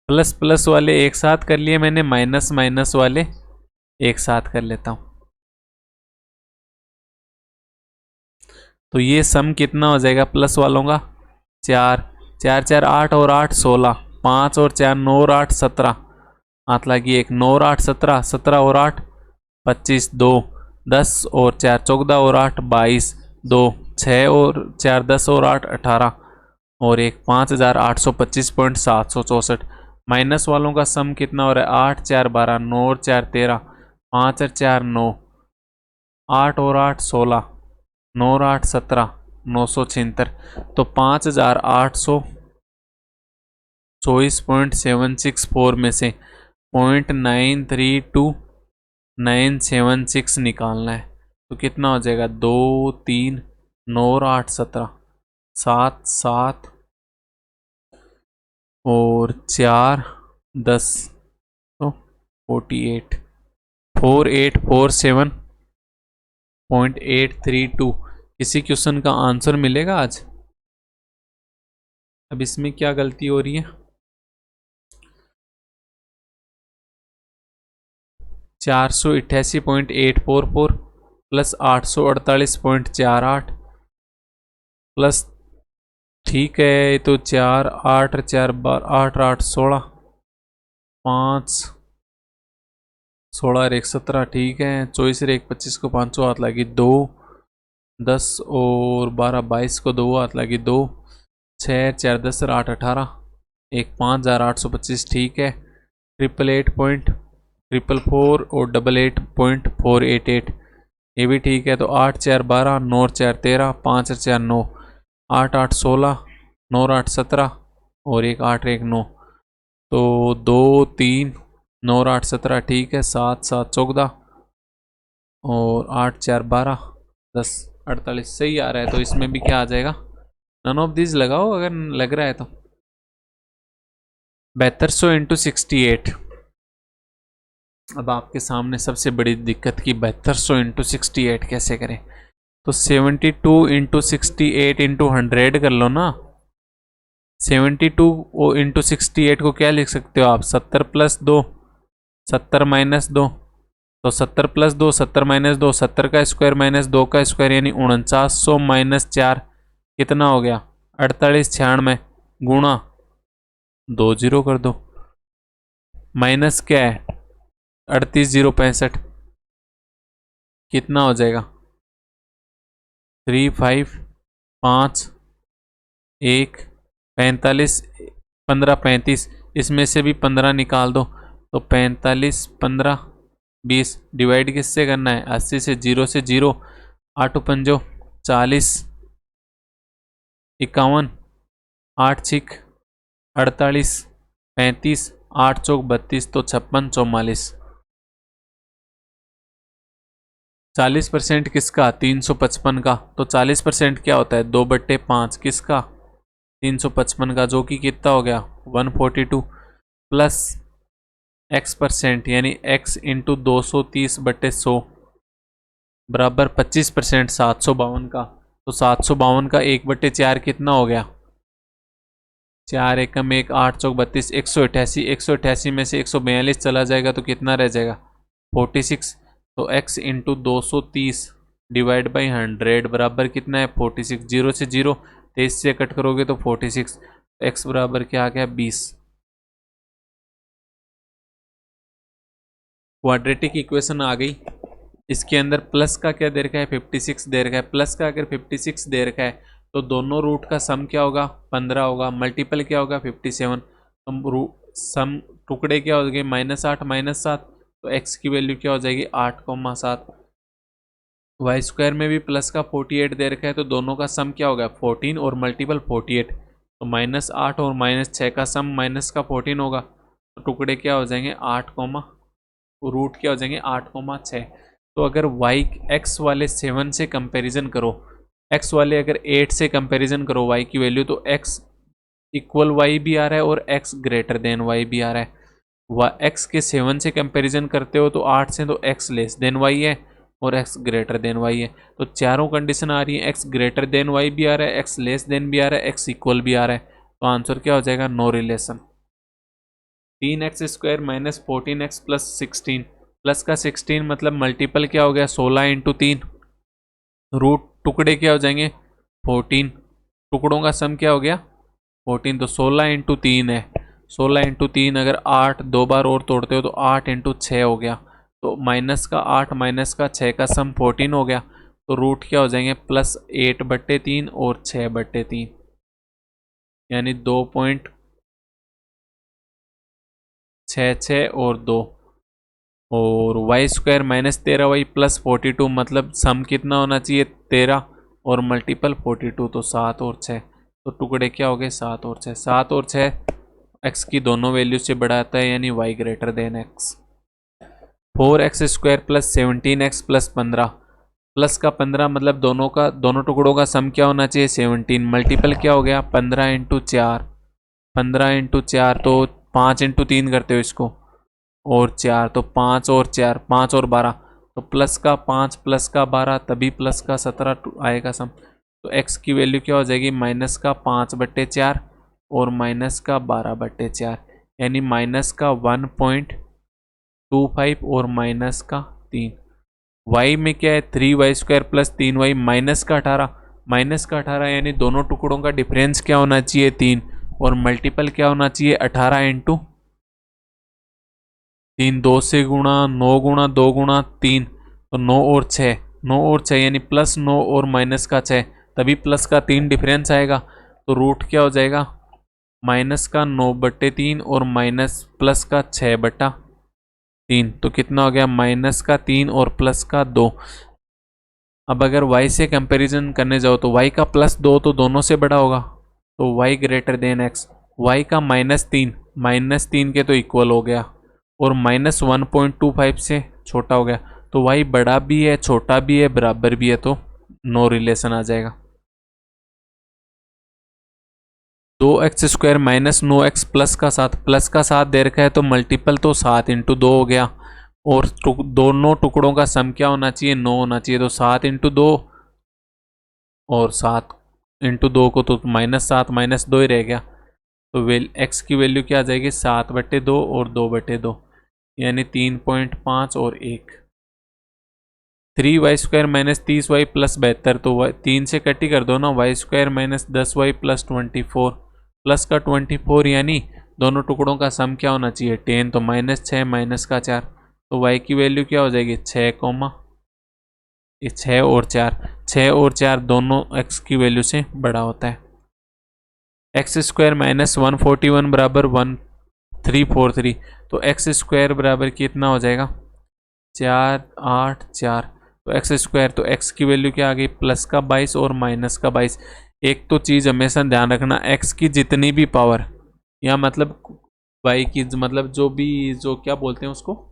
प्लस प्लस वाले एक साथ कर लिए मैंने, माइनस माइनस वाले एक साथ कर लेता हूँ। तो ये सम कितना हो जाएगा प्लस वालों का, 4 4 4 8 और 8 16, 5 और 4 9 और 8 17, हाथ लगी एक, 9 और 8 17, 17 और 8 25, 2 10 और 4 14 और 8 22, 2 6 और 4 10 और 8 18 और एक 5825.764। माइनस वालों का सम कितना हो रहा है, 8 4 12, 9 और 4 13, 5 और 4 9, 8 और 8 16, 9 और 8 17, 976। तो 5824.764 में से 0.932976 निकालना है। तो कितना हो जाएगा, 2 3 9 और 8 17, 7 7 और 4 10, तो 4847.832। किसी क्वेश्चन का आंसर मिलेगा आज? अब इसमें क्या गलती हो रही है, 488.844 प्लस 848.48 प्लस, ठीक है, तो 4 8 4 8 8 16, 5 16 और 1 17, ठीक है, 24 और 1 25 को 500 हाथ लगी, 2 10 और 12 22 को 2 हाथ लगी, 2 6 4 10 और 8 18, एक 5825, ठीक है, 888.444 और 88.488, ये भी ठीक है। तो 8 4 12, 9 और 4 13, 5 और 4 9, 8 8 16, 9 और 8 17 और एक 8 1 9, तो 2 3 9 और 8 17, ठीक है, 7 7 14 और 8 4 12 10 48 सही आ रहा है। तो इसमें भी क्या आ जाएगा, नन ऑफ दिस लगाओ अगर लग रहा है तो। 7200 इंटू 68, अब आपके सामने सबसे बड़ी दिक्कत की 7200 इंटू 68 कैसे करें। तो 72 इंटू 68 इंटू 100 कर लो ना। 72 इंटू 68 को क्या लिख सकते हो आप, 70 प्लस 2, 70 माइनस 2, तो 70 प्लस 2 70 माइनस 2, 70 का स्क्वायर माइनस 2 का स्क्वायर यानी 4900 माइनस 4 कितना हो गया, 4896 गुणा 2 जीरो कर दो, माइनस क्या है 38065, कितना हो जाएगा 3 5 5 1 45 15 35, इसमें से भी 15 निकाल दो, तो 45 15 20, डिवाइड किससे करना है 80 से, 0 से 0, 8 पंजो 40, 51 8 छिक 48, 35 8 चौक 32, तो 56 44। 40% किसका, 355 का, तो 40% क्या होता है 2/5 किसका, 355 का, जो कि कितना हो गया 142, प्लस x% यानी x इंटू 230/100 बराबर 25% 752 का, तो 752 का 1/4 कितना हो गया, 4 एकम 1 8 चौक 32, 188, 188 में से 142 चला जाएगा तो कितना रह जाएगा 46, तो x इंटू 230 डिवाइड बाई 100 बराबर कितना है 46, 0 से 0 23 से कट करोगे तो 46, x बराबर क्या आ गया 20। क्वाड्रेटिक इक्वेशन आ गई। इसके अंदर प्लस का क्या दे रखा है 56 दे रखा है, प्लस का अगर 56 दे रखा है तो दोनों रूट का सम क्या होगा 15 होगा, मल्टीपल क्या होगा 57, सम टुकड़े क्या हो गए -8 -7, तो x की वैल्यू क्या हो जाएगी 8,7। वाई स्क्वायर में भी प्लस का 48 दे रखा है तो दोनों का सम क्या होगा 14 और मल्टीपल 48, तो -8 और -6 का सम माइनस का 14 होगा, तो टुकड़े क्या हो जाएंगे 8, रूट क्या हो जाएंगे 8,6। तो अगर y x वाले 7 से कंपैरिजन करो, x वाले अगर 8 से कंपैरिजन करो y की वैल्यू, तो x इक्वल y भी आ रहा है और x ग्रेटर देन y भी आ रहा है। x के 7 से कंपैरिजन करते हो तो 8 से, तो x लेस देन y है और x ग्रेटर देन y है, तो चारों कंडीशन आ रही है, x ग्रेटर देन y भी आ रहा है, x लेस देन भी आ रहा है, x इक्वल भी आ रहा है, तो आंसर क्या हो जाएगा no relation. 3x² minus 14x plus 16, plus का 16 मतलब मल्टीपल क्या हो गया 16 इंटू 3, रूट टुकड़े क्या हो जाएंगे 14, टुकड़ों का सम क्या हो गया 14, तो 16 इंटू 3 है, 16 इंटू 3 अगर 8 दो बार और तोड़ते हो तो 8 इंटू 6 हो गया, तो माइनस का 8 माइनस का 6 का सम 14 हो गया, तो रूट क्या हो जाएंगे +8/3 और 6/3, यानी 2.66 और 2, और y² -13y + 42 मतलब सम कितना होना चाहिए 13 और मल्टीपल 42, तो 7 और 6, तो टुकड़े क्या हो गए 7 और 6, 7 और 6 x की दोनों वैल्यू से बड़ा आता है, यानी y > x। 4x² + 17x + 15, plus का 15 मतलब दोनों टुकड़ों का सम क्या होना चाहिए 17, मल्टीपल क्या हो गया 15 इंटू 4, 15 इंटू 4 तो 5 इंटू 3 करते हो इसको, और 4 तो 5 और 4 5 और 12, तो प्लस का 5 प्लस का 12 तभी प्लस का 17 आएगा सम, तो x की वैल्यू क्या हो जाएगी माइनस का 5/4 और माइनस का 12/4, यानी माइनस का 1.25 और माइनस का 3। y में क्या है 3y² + 3y माइनस का 18 यानी दोनों टुकड़ों का डिफरेंस क्या होना चाहिए 3, और मल्टीपल क्या होना चाहिए 18 इंटू 3, 2 से गुणा 9 गुणा 2 गुणा 3, तो 9 और 6, 9 और 6 यानी +9 और माइनस का 6, तभी प्लस का 3 डिफरेंस आएगा, तो रूट क्या हो जाएगा माइनस का 9/3 और माइनस प्लस का 6/3, तो कितना हो गया माइनस का 3 और प्लस का 2। अब अगर y से कंपैरिजन करने जाओ तो y का +2 तो दोनों से बड़ा होगा, तो y > x, y का -3 के तो इक्वल हो गया, और -1.25 से छोटा हो गया, तो y बड़ा भी है छोटा भी है बराबर भी है, तो नो रिलेशन आ जाएगा। 2x² - 9x प्लस का 7 दे रखा है, तो मल्टीपल तो 7 इंटू 2 हो गया, और दोनों टुकड़ों का सम क्या होना चाहिए 9 होना चाहिए, तो 7 इंटू 2 और 7 इंटू 2 को तो -7 -2 ही रह गया, तो x की वैल्यू क्या आ जाएगी 7/2 और 2/2, यानी 3.5 और 1। 3y² - 30y + 72, तो 3 से कट ही कर दो ना, y² - 10y + 24 प्लस का 24, यानी दोनों टुकड़ों का सम क्या होना चाहिए 10, तो -6 माइनस का 4, तो y की वैल्यू क्या हो जाएगी 6, ये 6 और 4, 6 और 4 दोनों x की वैल्यू से बड़ा होता है। x² - 141 बराबर 1343, तो x² बराबर कितना हो जाएगा 4 8 4, तो x², तो x की वैल्यू क्या आ गई प्लस का 22 और माइनस का 22। एक तो चीज़ हमेशा ध्यान रखना, x की जितनी भी पावर, या मतलब y की मतलब जो क्या बोलते हैं उसको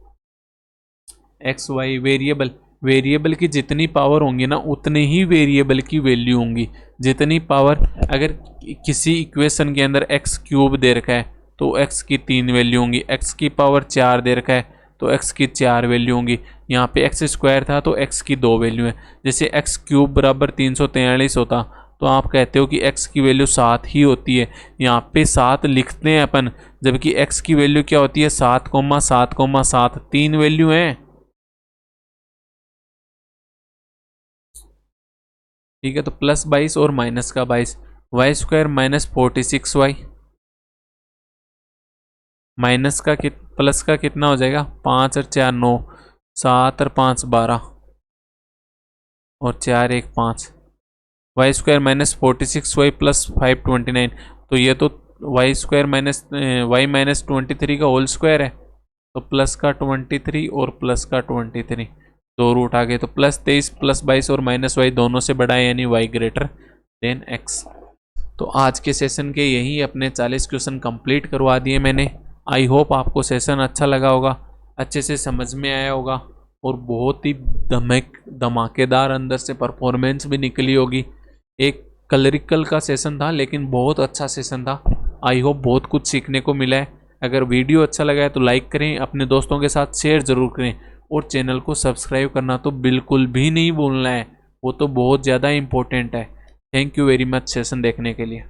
एक्स वाई वेरिएबल की जितनी पावर होंगी ना उतने ही वेरिएबल की वैल्यू होंगी। जितनी पावर, अगर किसी इक्वेशन के अंदर x³ दे रखा है तो x की 3 वैल्यू होंगी, x की पावर 4 दे रखा है तो x की 4 वैल्यू होंगी। यहाँ पे x² था तो x की 2 वैल्यू है। जैसे x³ बराबर 343 होता तो आप कहते हो कि x की वैल्यू 7 ही होती है। यहाँ पे 7 लिखते हैं अपन, जबकि x की वैल्यू क्या होती है 7,7,7, 3 वैल्यू है। ठीक है, तो +22 और माइनस का 22, y² - 46y माइनस का प्लस का कितना हो जाएगा 5 और 4 9, 7 और 5 12 और 4 1 5, y² - 46y + 529, तो ये तो y² - 23 का होल स्क्वायर है, तो प्लस का 23 और प्लस का 23 दो रूट आ गए, तो +23 +22 और -y दोनों से बड़ा है, यानी y > x। तो आज के सेशन के यही अपने 40 क्वेश्चन कंप्लीट करवा दिए मैंने। आई होप आपको सेशन अच्छा लगा होगा, अच्छे से समझ में आया होगा, और बहुत ही धमाकेदार अंदर से परफॉर्मेंस भी निकली होगी। एक कलरिकल का सेशन था लेकिन बहुत अच्छा सेशन था। आई होप बहुत कुछ सीखने को मिला है। अगर वीडियो अच्छा लगा है तो लाइक करें, अपने दोस्तों के साथ शेयर ज़रूर करें, और चैनल को सब्सक्राइब करना तो बिल्कुल भी नहीं भूलना है, वो तो बहुत ज़्यादा इम्पोर्टेंट है। Thank you very much session देखने के लिए।